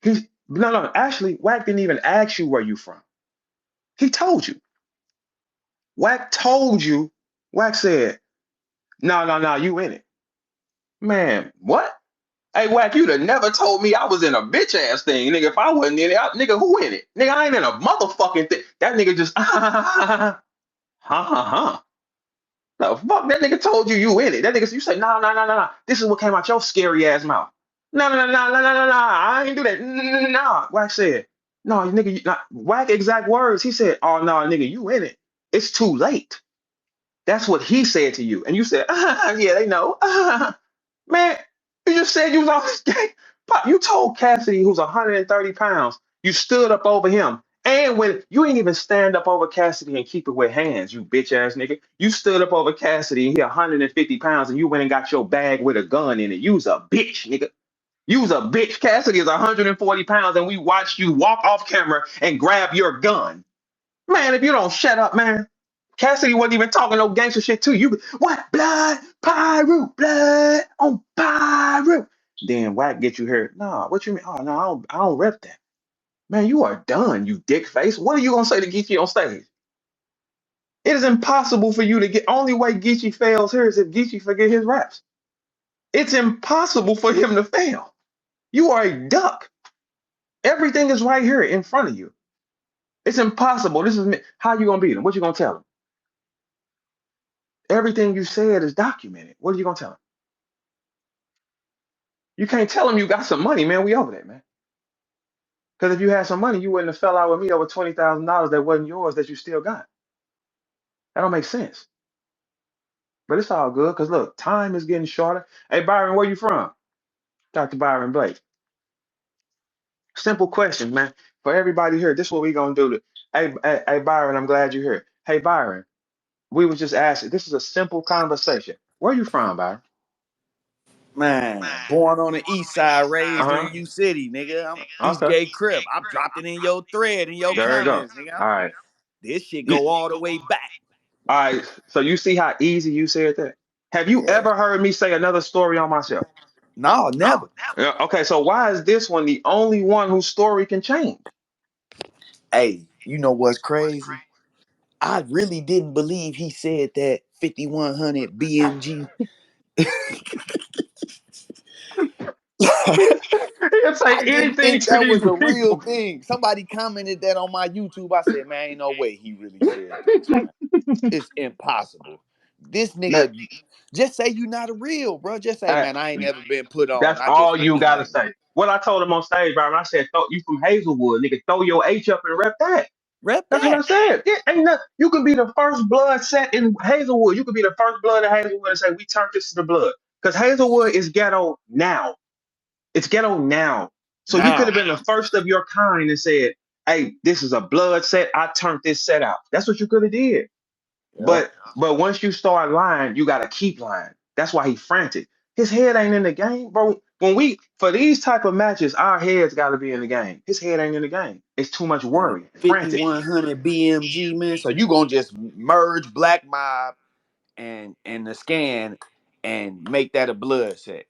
He's no, no. Actually, Wack didn't even ask you where you from. He told you. Wack told you. Wack said, "No, no, no, you in it, man. What? Hey, Wack, you'd have never told me I was in a bitch ass thing, nigga. If I wasn't in it, nigga, who in it? Nigga, I ain't in a motherfucking thing. That nigga just, ha ha ha. No, fuck that nigga told you you in it. That nigga, you say, no, no, no, no, no. This is what came out your scary ass mouth. No, no, no, no, no, no, no, no. I ain't do that. No. Wack said, no, nigga, not Wack exact words. He said, oh no, nigga, you in it. It's too late. That's what he said to you. And you said, yeah, they know. Man, you just said you was on this game. You told Cassidy, who's 130 pounds, you stood up over him And when you ain't even stand up over Cassidy and keep it with hands, you bitch ass nigga. You stood up over Cassidy and he 150 pounds and you went and got your bag with a gun in it. You's a bitch, nigga. You's a bitch. Cassidy is 140 pounds and we watched you walk off camera and grab your gun. Man, if you don't shut up, man. Cassidy wasn't even talking no gangster shit to you. What? Blood, pyro, blood on pyro. Then Wack get you here. Nah, what you mean? Oh, no, I don't rep that. Man, you are done, you dick face. What are you gonna say to Geechee on stage? It is impossible for you to get. Only way Geechee fails here is if Geechee forget his raps. It's impossible for him to fail. You are a duck. Everything is right here in front of you. It's impossible. This is me. How you gonna beat him? What you gonna tell him? Everything you said is documented. What are you gonna tell him? You can't tell him you got some money, man. We over that, man. Because if you had some money, you wouldn't have fell out with me over $20,000 that wasn't yours that you still got. That don't make sense. But it's all good because look, time is getting shorter. Hey Byron, where you from? Dr. Byron Blake. Simple question, man. For everybody here, this is what we gonna do. Hey Byron, I'm glad you're here. Hey Byron, we was just asking. This is a simple conversation. Where you from, Byron? Man, born on the east side, raised Uh-huh. in U City, nigga. I'm East Okay. Gate Crip. I dropped it in your thread in your There you go. comments, nigga. All right. This shit You, go all the way back. all right. So you see how easy you said that? Have you Yeah. ever heard me say another story on myself? No, never. Yeah, okay, so why is this one the only one whose story can change? Hey, you know what's crazy? I really didn't believe he said that 5100 BMG. He'll say I didn't anything think to that these was a real people. thing. Somebody commented that on my YouTube. I said, man, ain't no way he really said this, man. It's impossible. This That, nigga, just say you not a real, bro. Just say, uh, man, I ain't never been put on. that's I just all spit you the gotta game. say. What I told him on stage, Byron, I said, you from Hazelwood, nigga, throw your H up and rep that. Rep That's what that. I said. Yeah, ain't nothing. You can be the first blood set in Hazelwood. You could be the first blood in Hazelwood and say, we turned this to the blood. Because Hazelwood is ghetto now. It's ghetto now. So you could Now, have been the first of your kind and said, hey, this is a blood set. I turned this set out. That's what you could have did. yep. But once you start lying, you gotta keep lying. That's why he frantic. His head ain't in the game, bro. When we for these type of matches, our heads gotta be in the game. His head ain't in the game. It's too much Man, worry. Frantic. 5100 BMG, man. So you gonna just merge Black Mob and the scan and make that a blood set.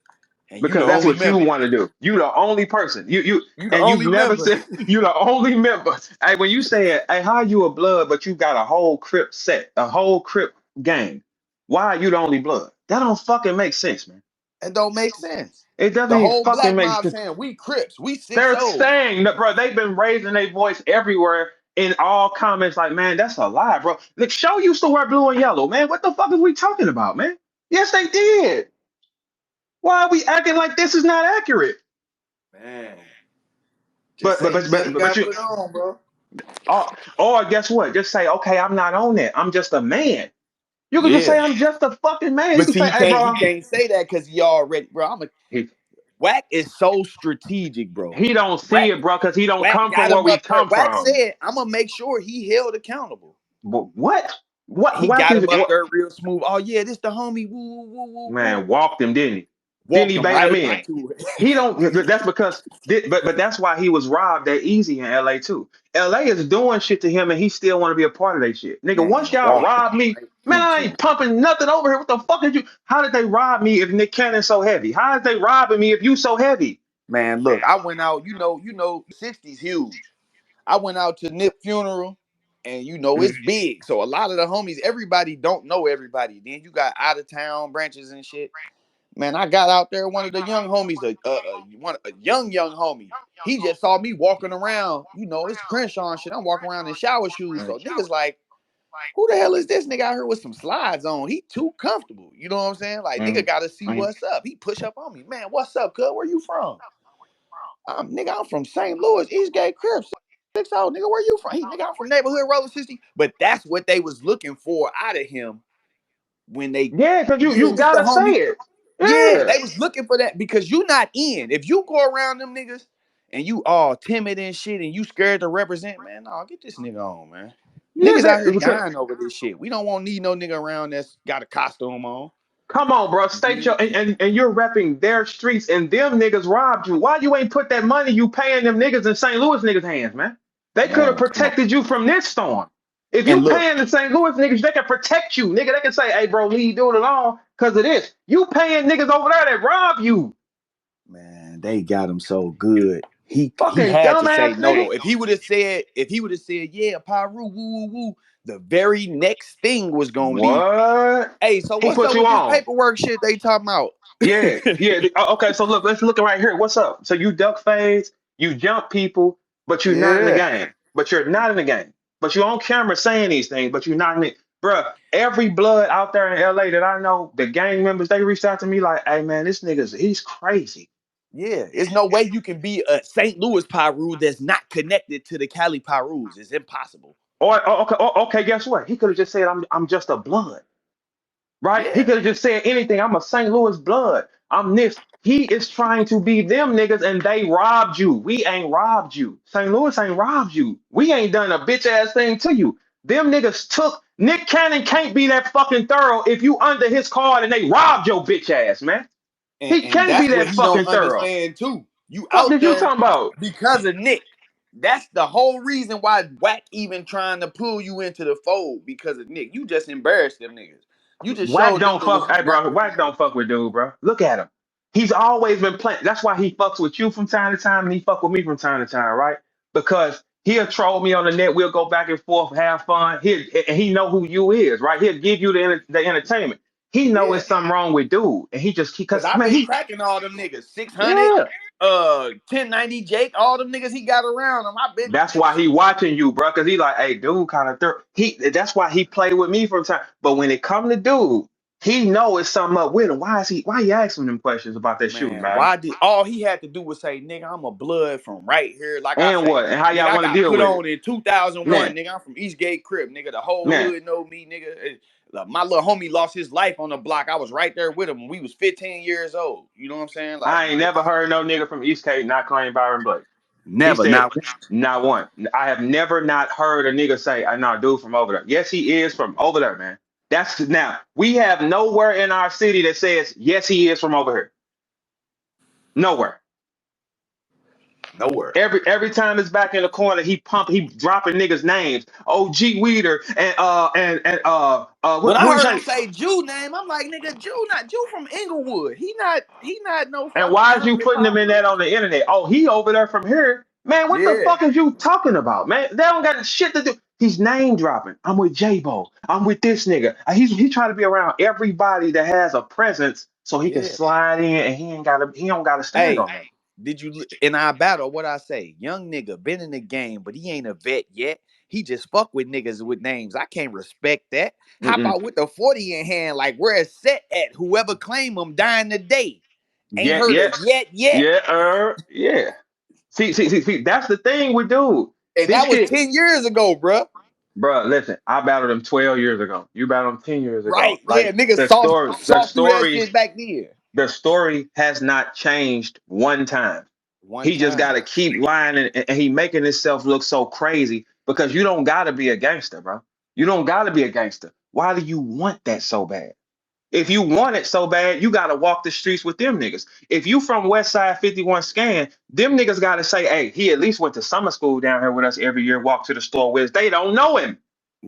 And you the Because that's only what you member. want to do. You the only person. You the And you've only never member. said you the only member. Hey, when you say it, hey, how you a blood, but you got a whole Crip set, a whole Crip gang. Why are you the only blood? That don't fucking make sense, man. It don't make sense. It doesn't The even whole fucking Black make Mob sense. saying we Crips, we six They're O's. saying that, bro, they've been raising their voice everywhere in all comments. Like, man, that's a lie, bro. Look, Show used to wear blue and yellow, man. What the fuck is we talking about, man? Yes, they did. Why are we acting like this is not accurate? Man, just But say but you but never but, but got you put on, bro. or guess what? Just say, okay, I'm not on that. I'm just a man. You can just Yeah. say I'm just a fucking man. You But can see, say, hey, he bro, can't say that because he already, bro. he, Wack is so strategic, bro. he don't see Wack it, bro, because he don't Wack come from got where him we up there. come Wack from. said, I'm gonna make sure he held accountable. But what? What He Wack got is him up what? there real smooth. Oh yeah, this the homie. Woo woo woo woo woo. Man, walked him, didn't he? Didn't Walked he him bait him right in? into it. He don't. That's because. But that's why he was robbed that easy in LA too. LA is doing shit to him, and he still want to be a part of that shit. Nigga, once Man, y'all walked him rob me, right man, I into ain't it. pumping nothing over here. What the fuck did you? How did they rob me if Nick Cannon's so heavy? How is they robbing me if you so heavy? Man, look, I went out. '60's huge. I went out to Nip funeral, and Mm. it's big. So a lot of the homies, everybody don't know everybody. Then you got out of town branches and shit. Man, I got out there. One of the young homies, a young homie. He just saw me walking around. It's Crenshaw and shit. I'm walking around in shower shoes. So niggas like, who the hell is this nigga out here with some slides on? He too comfortable. You know what I'm saying? Like, nigga Mm. gotta see what's up. He push up on me. Man, what's up, cuz? Where you from? I'm from St. Louis, East Gate Crips. 6-0, nigga, where you from? Nigga, I'm from neighborhood Roller 60. But that's what they was looking for out of him when they, Yeah, because yeah, you this the gotta say homie. it. Yeah, Yeah. they was looking for that because you not in. If you go around them niggas and you all timid and shit, and you scared to represent, man. No, get this nigga on, man. Yeah, Niggas out here because dying over this shit. We don't want need no nigga around that's got a costume on. come on, bro. State You your and you're repping their streets and them niggas robbed you. Why you ain't put that money you paying them niggas in St. Louis niggas' hands, man? They could have man, come on. protected you from this storm. If And you look, paying the St. Louis niggas, they can protect you, nigga. They can say, hey, bro, leave do it alone because of this. You paying niggas over there that rob you. man, they got him so good. He Fucking had to say dumbass no nigga. though. If he would have said, yeah, Pyru, woo, woo, woo, the very next thing was gonna be, What? hey, so He what's put up you with this on. paperwork shit they talking about? Yeah, yeah. Okay, so look, let's look right here. What's up? So you duck fades, you jump people, but you're not in the Yeah, game. But you're not in the game. But you're on camera saying these things, but you're not in it. Bruh, every blood out there in LA that I know, the gang members, they reached out to me like, hey man, this nigga's he's crazy. yeah. There's no way you can be a St. Louis Pyru that's not connected to the Cali Pyrus. It's impossible. Okay, guess what? He could have just said, I'm just a blood. Right? He Yeah. could have just said anything. I'm a St. Louis blood. I'm this. He is trying to be them niggas and they robbed you. We ain't robbed you. St. Louis ain't robbed you. We ain't done a bitch ass thing to you. Them niggas took Nick Cannon can't be that fucking thorough if you under his card and they robbed your bitch ass, man. And, He and can't be that's what that he don't fucking thorough. understand too. You Fuck out is you there talking about? because of Nick. That's the whole reason why Wack even trying to pull you into the fold because of Nick. You just embarrassed them niggas. You just Wack showed them don't fuck. niggas you Hey, not bro. for Wack real. don't fuck with dude, bro. Look at him. He's always been playing. That's why he fucks with you from time to time, and he fuck with me from time to time, right? Because he'll troll me on the net. We'll go back and forth, have fun. He know who you is, right? He'll give you the entertainment. He know Yeah. it's something wrong with dude, and he just Cause because I've man, been he cracking all them niggas. 600, yeah. 1090 Jake, all them niggas he got around him. I've been That's why he watching you, bro. Cause he like, hey, dude, kind of he. That's why he play with me from time. But when it come to dude, he know it's something up with him. Why is he? Why you asking him questions about that shooting, man, man? why did all he had to do was say, nigga, I'm a blood from right here. Like I And say, what? And how nigga, y'all I want to got deal put with it? on in 2001, Man, nigga. I'm from Eastgate Crib, nigga. The whole man, hood know me, nigga. My little homie lost his life on the block. I was right there with him when we was 15 years old. You know what I'm saying? Like, I ain't never heard no nigga from East Cape not claim Byron Blake. He never, said, not once. not one. I have never not heard a nigga say, I know, dude from over there. Yes, he is from over there, man. That's now we have nowhere in our city that says, yes, he is from over here. Nowhere. Nowhere. Every time it's back in the corner, he dropping niggas names. Oh, G Weeder and When I what is heard him that? say Jew name, I'm like, nigga, Jew from Inglewood. He not no And fucking why is you young hip putting them hop. in that on the internet? Oh, he over there from here. Man, what the Yeah, fuck is you talking about, man? They don't got shit to do. He's name dropping. I'm with J-Bo. I'm with this nigga. He trying to be around everybody that has a presence so he can yeah. slide in and he don't gotta stand Hey, on that. did you in our battle? What I say? Young nigga been in the game, but he ain't a vet yet. He just fuck with niggas with names. I can't respect that. Hop Mm-mm. out with the 40 in hand, like where it's set at. Whoever claim him dying today. Ain't Yeah, heard yeah, of yet. yeah. See, that's the thing with dude. And This that was shit, 10 years ago, bruh. bro. Listen, I battled him 12 years ago. You battled him 10 years ago. Right. Yeah, Like niggas the saw story, the saw through that story, shit back then. the story has not changed one time. One He just got time. to keep lying and he making himself look so crazy because you don't got to be a gangster, bro. You don't got to be a gangster. Why do you want that so bad? If you want it so bad, you got to walk the streets with them niggas. If you from West Side 51 Scan, them niggas got to say, hey, he at least went to summer school down here with us every year, walk to the store with us. They don't know him.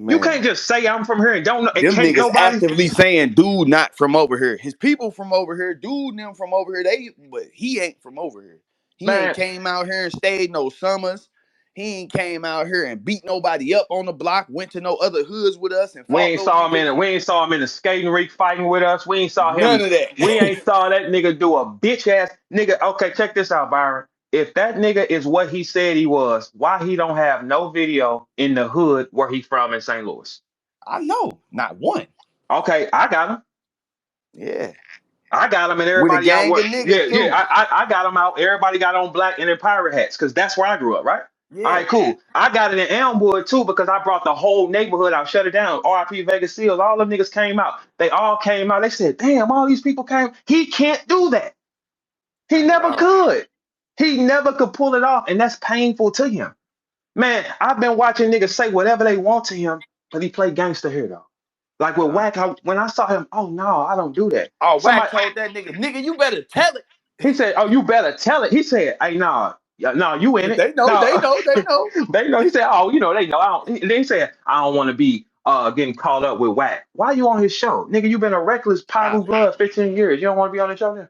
You can't Man. just say I'm from here and don't know. And Them can't niggas nobody. actively saying, dude, not from over here. His people from over here, dude, them from over here. But he ain't from over here. He ain't Man, came out here and stayed no summers. He ain't came out here and beat nobody up on the block. Went to no other hoods with us and fought no niggas. we ain't saw him in the skating rink fighting with us. None of We that. ain't saw that nigga do a bitch ass nigga. Okay, check this out, Byron. If that nigga is what he said he was, why he don't have no video in the hood where he from in St. Louis? I know, not one. Okay, I got him. Yeah, I got him and with a everybody out gang what of yeah, niggas yeah. too. I got him out. Everybody got on black and their pirate hats because that's where I grew up, right? All Yeah, right, cool. I got it in Elmwood too because I brought the whole neighborhood out, shut it down. RIP Vegas Seals, all them niggas came out. They all came out. They said, damn, all these people came. He can't do that. He not at never all. could. He never could pull it off, and that's painful to him. Man, I've been watching niggas say whatever they want to him, but he play gangster here though. Like with Nah. Wack, when I saw him, oh no, I don't do that. Oh, Wack Somebody told that nigga, you better tell it. he said, oh, you better tell it. He said, hey, no, no, you in it. They know, No, they know, they know. they know. He said, oh, they know. I don't. They said, I don't want to be getting caught up with Wack. Why you on his show, nigga? You been a reckless Nah, Pyru blood 15 years. You don't want to be on the show now.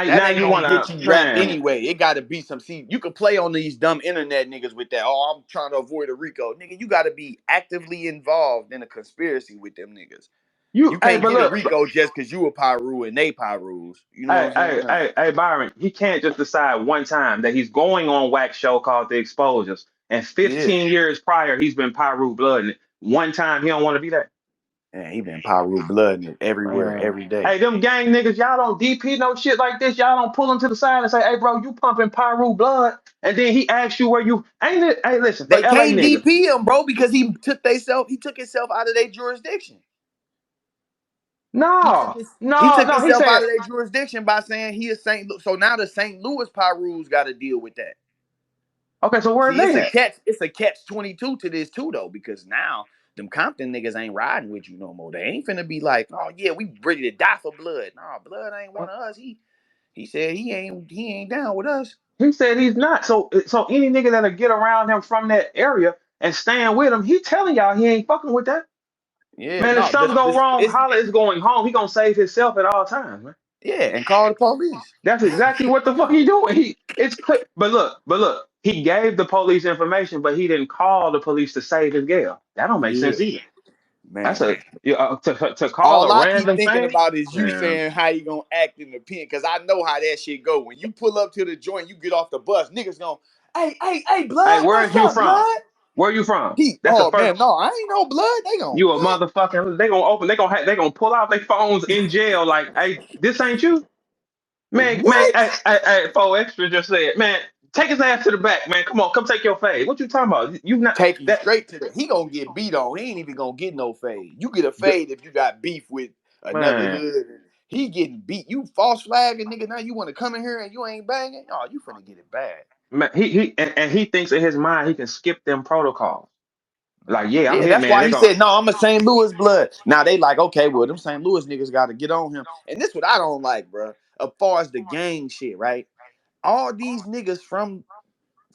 that Now ain't you gonna want get to, you wrapped man. anyway. It gotta be some. See, you can play on these dumb internet niggas with that. Oh, I'm trying to avoid a RICO. Nigga, you gotta be actively involved in a conspiracy with them niggas. You Hey, can't but get a look, RICO just because you a Pyru and they Pyrus. You know what I'm saying? Nah. Hey, Byron, he can't just decide one time that he's going on Wax show called The Exposures, and Yeah. 15 years prior he's been Pyru blood, and one time he don't want to be that. Yeah, he been Pyru blooding everywhere, Man. every day. Hey, them gang niggas, y'all don't DP no shit like this. Y'all don't pull him to the side and say, "Hey, bro, you pumping Pyru blood," and then he asks you where you ain't it. Hey, listen, for They LA can't niggas, DP him, bro, because he took himself out of their jurisdiction. no, He no, took no. He himself out said, of their jurisdiction by saying he is St. So now the St. Louis Pyrus got to deal with that. okay, so where's See, they at? it's a catch 22 to this too though, because now them Compton niggas ain't riding with you no more. They ain't finna be like, oh yeah, we ready to die for blood. Nah, blood ain't one of us. He said he ain't down with us. He said he's not. So any nigga that'll get around him from that area and stand with him, he telling y'all he ain't fucking with that. Yeah, Man, if no, something go this wrong, it's Holla is going home. He gonna save himself at all times, man. yeah, and call the police. That's exactly what the fuck he doing. It's clear. But look, he gave the police information, but he didn't call the police to save his girl. That don't make Yeah, sense either. That's man. a to call All a I keep random thinking thing. about is you Man, saying how you gonna act in the pen, cause I know how that shit go. When you pull up to the joint, you get off the bus, niggas going, hey, hey, blood, where what's is you up, from? blood? Where you from? He, That's the oh first. man, no, I ain't no blood. They going You a what? motherfucking. They gonna open. They gonna pull out their phones in jail. Like, hey, this ain't you. Man, What? hey, 4 Extra just said, man, take his ass to the back, man. Come on, come take your fade. What you talking about? You not Take him that straight to the. He gonna get beat on. He ain't even gonna get no fade. You get a good, fade if you got beef with another man. hood. He getting beat. You false flagging, nigga. Now you want to come in here and you ain't banging? Oh, you finna get it bad. Man, and he thinks in his mind he can skip them protocols. Like, yeah, I'm Yeah, hit, that's man. why They he going said, no, I'm a St. Louis blood. Now they like, okay, well, them St. Louis niggas got to get on him. And this what I don't like, bro. As far as the gang shit, right? All these niggas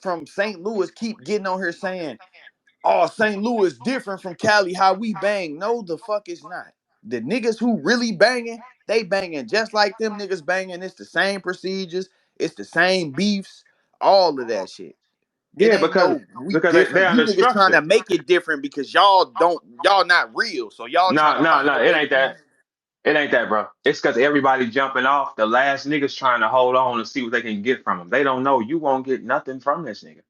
from St. Louis keep getting on here saying, oh, St. Louis different from Cali, how we bang. No, the fuck is not. The niggas who really banging, they banging just like them niggas banging. It's the same procedures. It's the same beefs. All of that shit. It yeah, ain't because no we they different. You under niggas trying structure. to make it different because y'all not real. So y'all trying No, to no, find a no, it way to ain't be. that. It ain't that, bro. It's because everybody jumping off. The last niggas trying to hold on and see what they can get from him. They don't know you won't get nothing from this nigga.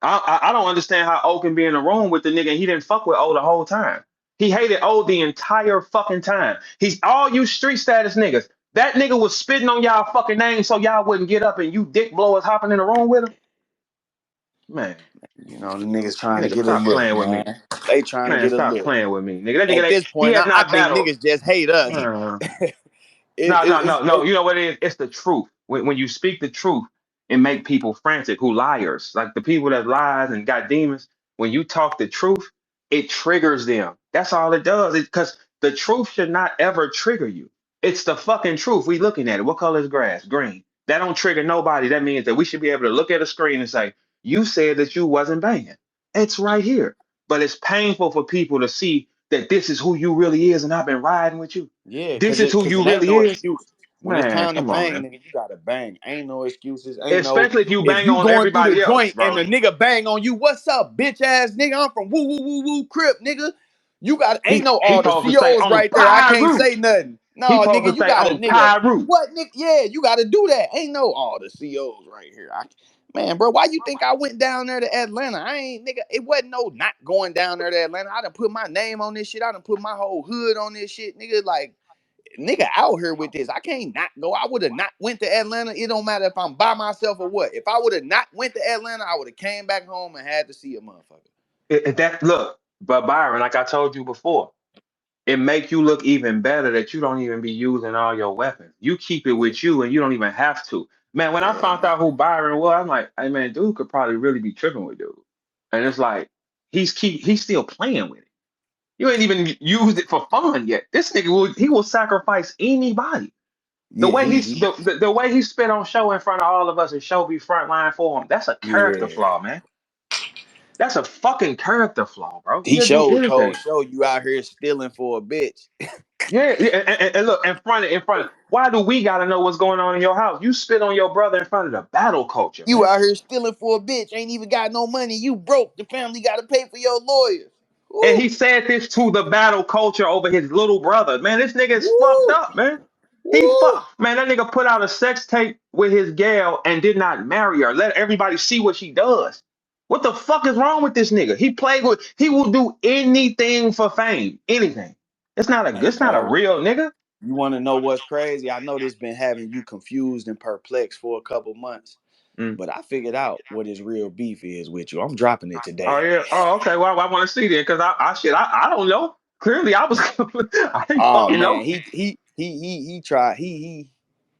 I don't understand how O can be in the room with the nigga and he didn't fuck with O the whole time. He hated O the entire fucking time. He's all you street status niggas. That nigga was spitting on y'all fucking name so y'all wouldn't get up and you dick blowers hopping in the room with him. Man, You know, the niggas trying to nigga, get a stop look, playing with me. man. They trying to Man, get a stop look. playing with me, nigga. That nigga, At this he point, has I not think battled. niggas just hate us. Uh, no, no, no, no. You know what it is? It's the truth. When you speak the truth, it make people frantic who liars. Like the people that lies and got demons. When you talk the truth, it triggers them. That's all it does. Because the truth should not ever trigger you. It's the fucking truth. We looking at it. What color is grass? Green. That don't trigger nobody. That means that we should be able to look at a screen and say, you said that you wasn't banging. It's right here. But it's painful for people to see that this is who you really is, and I've been riding with you. Yeah, This is who cause you it ain't really no is. excuses. When it's Man, time to come on, bang, man. nigga, you gotta bang. Ain't no excuses. Ain't no Especially if you if bang you on going through the everybody else, joint and bro. the nigga bang on you, what's up, bitch ass nigga? I'm from woo woo woo woo crip, nigga. You got ain't no He all the supposed to say COs on right there. I can't Pyru. say nothing. He No, supposed nigga, to you say got a on nigga. Pyru. What nigga? Yeah, you gotta do that. Ain't no all the COs right here. Man, bro, why you think I went down there to Atlanta? I ain't nigga. It wasn't no not going down there to Atlanta. I done put my name on this shit. I done put my whole hood on this shit, nigga. Like nigga out here with this. I can't not go. I would have not went to Atlanta. It don't matter if I'm by myself or what. If I would have not went to Atlanta, I would have came back home and had to see a motherfucker. That look, but Byron, like I told you before, it make you look even better that you don't even be using all your weapons. You keep it Yeah. with you, and you don't even have to. Man, when I Yeah, found out who Byron was, I'm like, hey man, dude could probably really be tripping with dude. And it's like he's still playing with it. You ain't even used it for fun yet. This nigga will sacrifice anybody. The yeah, way he the way he spit on show in front of all of us and show be front line for him, that's a character yeah. flaw, man. That's a fucking character flaw, bro. He He'll do showed told anything. show you out here stealing for a bitch. Yeah, yeah, and look, in front of. Why do we gotta know what's going on in your house? You spit on your brother in front of the battle culture, You man. out here stealing for a bitch. Ain't even got no money. You broke. The family got to pay for your lawyers. And Woo, he said this to the battle culture over his little brother. Man, this nigga is fucked woo, up, man. woo. Man, that nigga put out a sex tape with his gal and did not marry her. Let everybody see what she does. What the fuck is wrong with this nigga? He will do anything for fame. Anything. Hey, It's not a bro. real nigga. You want to know what's crazy? I know this been having you confused and perplexed for a couple months, Mm. but I figured out what his real beef is with you. I'm dropping it Oh today. yeah. Oh, okay. Well, I want to see that because I don't know. Clearly I was I didn't Oh fucking man, know. he tried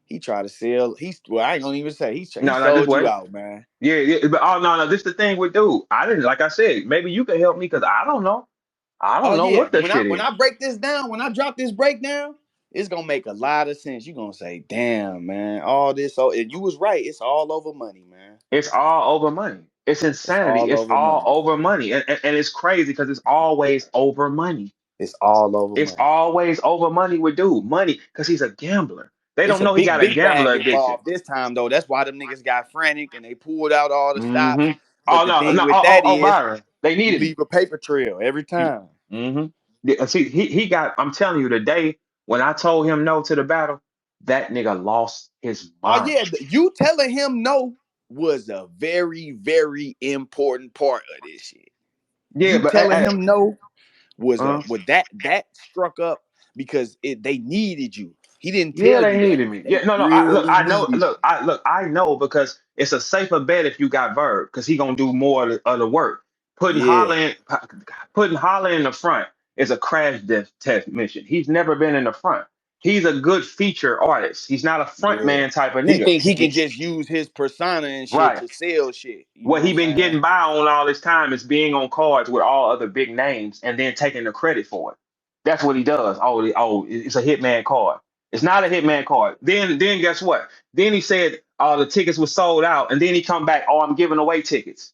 he tried to sell. Well, I ain't gonna even say he No, no, just sold you wait. out, man. Yeah, yeah, but oh no, no, this the thing with dude. I didn't like I said, maybe you can help me because I don't know. I Oh don't know yeah, what the shit when is. I break this down, when I drop this breakdown, it's gonna make a lot of sense. You're gonna say, "Damn, man, all this." So, and you was right. It's all over money, man. It's all over money. It's It's insanity. all It's over all money. over money. And it's crazy because it's always over money. It's all over It's money. always over money with dude. Money because he's a gambler. They It's don't a know he big, got a big gambler bag addiction. involved this time, though. That's why them niggas got frantic and they pulled out all the stops. Hmm. But Oh the no, thing no, with that is, Byron. They you needed him. leave a paper trail every time. Mm-hmm. Yeah, see, he got. I'm telling you, the day when I told him no to the battle, that nigga lost his Oh mind. yeah, you telling him no was a very, very important part of this shit. Yeah, You but telling him no was uh, that struck up because they needed you. He didn't yeah, tell they you that. needed me. They Yeah, no, no. really I know. needed you. I know because it's a safer bet if you got Verb because he gonna do more of the work. Putting Yeah, Holla in, putting Holla in the front is a crash test mission. He's never been in the front. He's a good feature artist. He's not a front yeah. man type of He nigga. think he can just use his persona and shit Right. to sell shit. You know What what he I'm been saying? getting by on all this time is being on cards with all other big names and then taking the credit for it. That's what he does. It's a hitman card. It's not a hitman card. Then guess what? Then he said the tickets were sold out, and then he come back. Oh, I'm giving away tickets.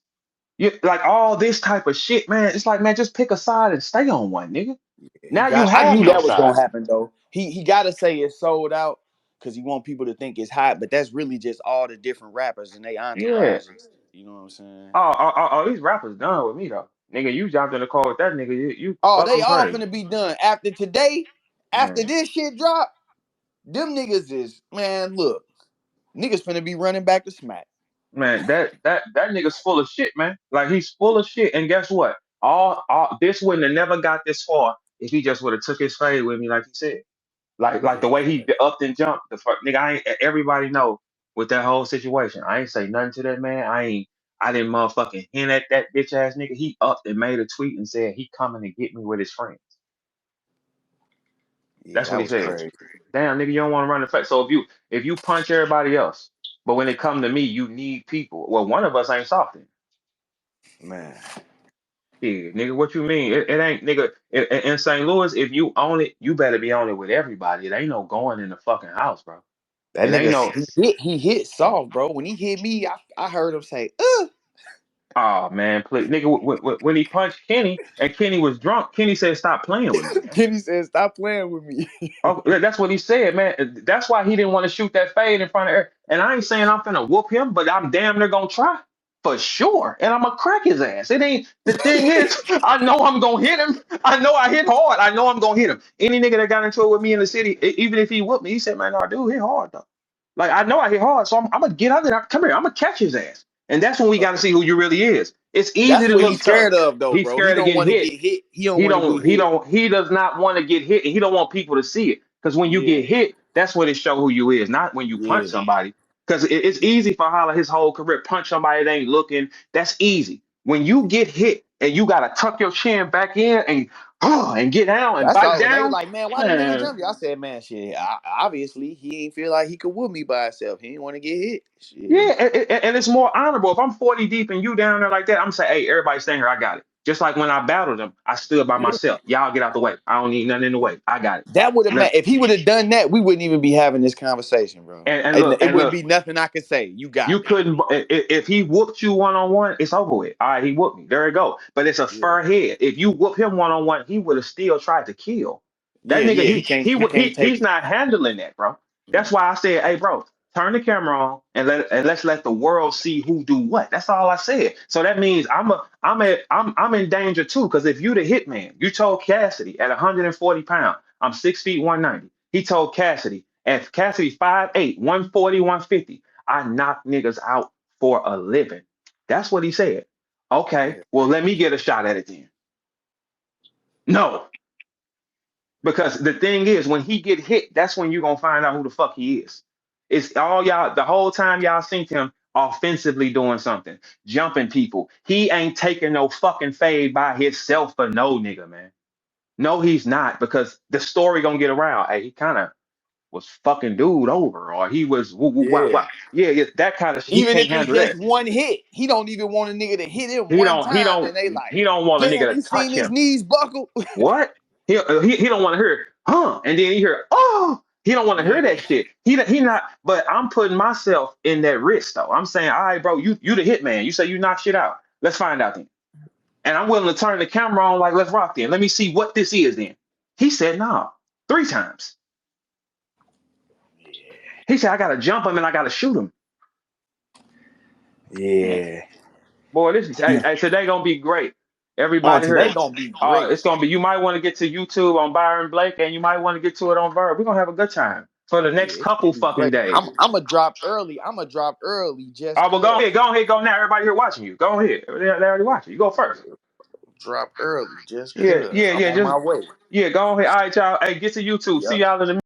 You like all this type of shit, man. It's like, man, just pick a side and stay on one, nigga. He Now you got. I have knew no that was side. gonna happen though. He got to say it's sold out because he want people to think it's hot, but that's really just all the different rappers and they Yeah. entourages. You know what I'm saying? These rappers done with me though. Nigga, you jumped in the car with that nigga. You Oh, they fucking all crazy. finna be done after today. After Man. this shit drop, them niggas is man. Look, niggas finna be running back to smack. Man, that nigga's full of shit, man. Like he's full of shit. And guess what? All this wouldn't have never got this far if he just would have took his fade with me, like he said. Like the way he upped and jumped. The fuck, nigga, everybody know with that whole situation. I ain't say nothing to that man. I didn't motherfucking hint at that bitch ass nigga. He upped and made a tweet and said he coming to get me with his friends. Yeah, That's what that he was said. crazy, Damn, nigga, you don't want to run the fight. So if you punch everybody else, but when it come to me, you need people. Well, one of us ain't soft. man. Yeah, nigga, what you mean? It ain't, nigga. In St. Louis, if you own it, you better be on it with everybody. It ain't no going in the fucking house, bro. That It ain't nigga, no. he hit soft, bro. When he hit me, I heard him say, Oh man, please, nigga. When he punched Kenny and Kenny was drunk, Kenny said, "Stop playing with me, man." Kenny said, "Stop playing with me." Oh, that's what he said, man. That's why he didn't want to shoot that fade in front of her. And I ain't saying I'm finna whoop him, but I'm damn near gonna try for sure. And I'm gonna crack his ass. It ain't the thing is, I know I'm gonna hit him. I know I hit hard. I know I'm gonna hit him. Any nigga that got into it with me in the city, even if he whooped me, he said, "Man, no, dude, hit hard though." Like I know I hit hard, so I'm gonna get under there. Come here, I'm gonna catch his ass. And that's when we gotta see who you really is. It's easy That's to what he's look tough. scared of, though, He's bro. He scared of don't getting want to hit. get hit. He don't want to get hit. He does not want to get hit, and he don't want people to see it. Because when you get Yeah, hit, that's when it show who you is, not when you punch yeah, somebody. Because it's easy for Holla his whole career punch somebody that ain't looking. That's easy. When you get hit and you gotta tuck your chin back in and get down and That's bite all. When they were down, like, man, why the nigga man. jump you? I said, man, shit. Obviously, he ain't feel like he could whoop me by himself. He didn't want to get hit. Shit. Yeah, and it's more honorable. If I'm 40 deep and you down there like that, I'm saying, hey, everybody stay here. I got it. Just like when I battled him, I stood by Yeah. myself. Y'all get out the way. I don't need nothing in the way. I got it. That would have Look, if he would have done that, we wouldn't even be having this conversation, bro. and And look, it and wouldn't look. be nothing I could say. You got You me. couldn't if he whooped you one on one, it's over with. All right, he whooped me. There you go. But it's a Yeah. fair head. If you whoop him one on one, he would have still tried to kill. That Yeah, nigga, yeah. He can't take he's it. not handling that, bro. That's Mm. why I said, hey, bro, turn the camera on and let's let the world see who do what. That's all I said. So that means I'm in danger too. Because if you the hitman, you told Cassidy at 140 pounds, I'm 6 feet 190. He told Cassidy at Cassidy 5'8", 140, 150. I knock niggas out for a living. That's what he said. Okay, Yeah. well, let me get a shot at it then. No, because the thing is, when he get hit, that's when you're gonna find out who the fuck he is. It's all y'all, the whole time y'all seen him offensively doing something, jumping people. He ain't taking no fucking fade by himself for no nigga, man. No, he's not, because the story gonna get around. Hey, he kind of was fucking dude over, or he was Yeah. yeah, yeah, that kind of shit. He Even can't if it's handle just that. one hit, he don't even want a nigga to hit him He one don't he time, don't and they like, he don't want a nigga damn, to you seen touch his him. knees buckle? What? He don't want to hear, huh? And then he hear, oh, he don't want to hear Yeah. that shit. He not. But I'm putting myself in that risk though. I'm saying, all right, bro, you the hitman. You say you knock shit out. Let's find out then. And I'm willing to turn the camera on, like, let's rock then. Let me see what this is then. He said, no, 3 times. He said, I gotta jump him and I gotta shoot him. Man, Yeah. boy, this is today gonna be great. Oh, Everybody today here. gonna be great. It's gonna be. You might want to get to YouTube on Byron Blake, and you might want to get to it on VERB. We're gonna have a good time for the Yeah, next it's couple gonna be fucking great. days. I'm gonna drop early. I'm gonna drop early just Oh, well, cause. go ahead, go now. Everybody here watching you. Go ahead. They're already watching you. Go first. Drop early just Yeah, cause. yeah, I'm yeah. on Just my way. yeah, go ahead. All right, y'all. Hey, get to YouTube. See Yep. y'all in a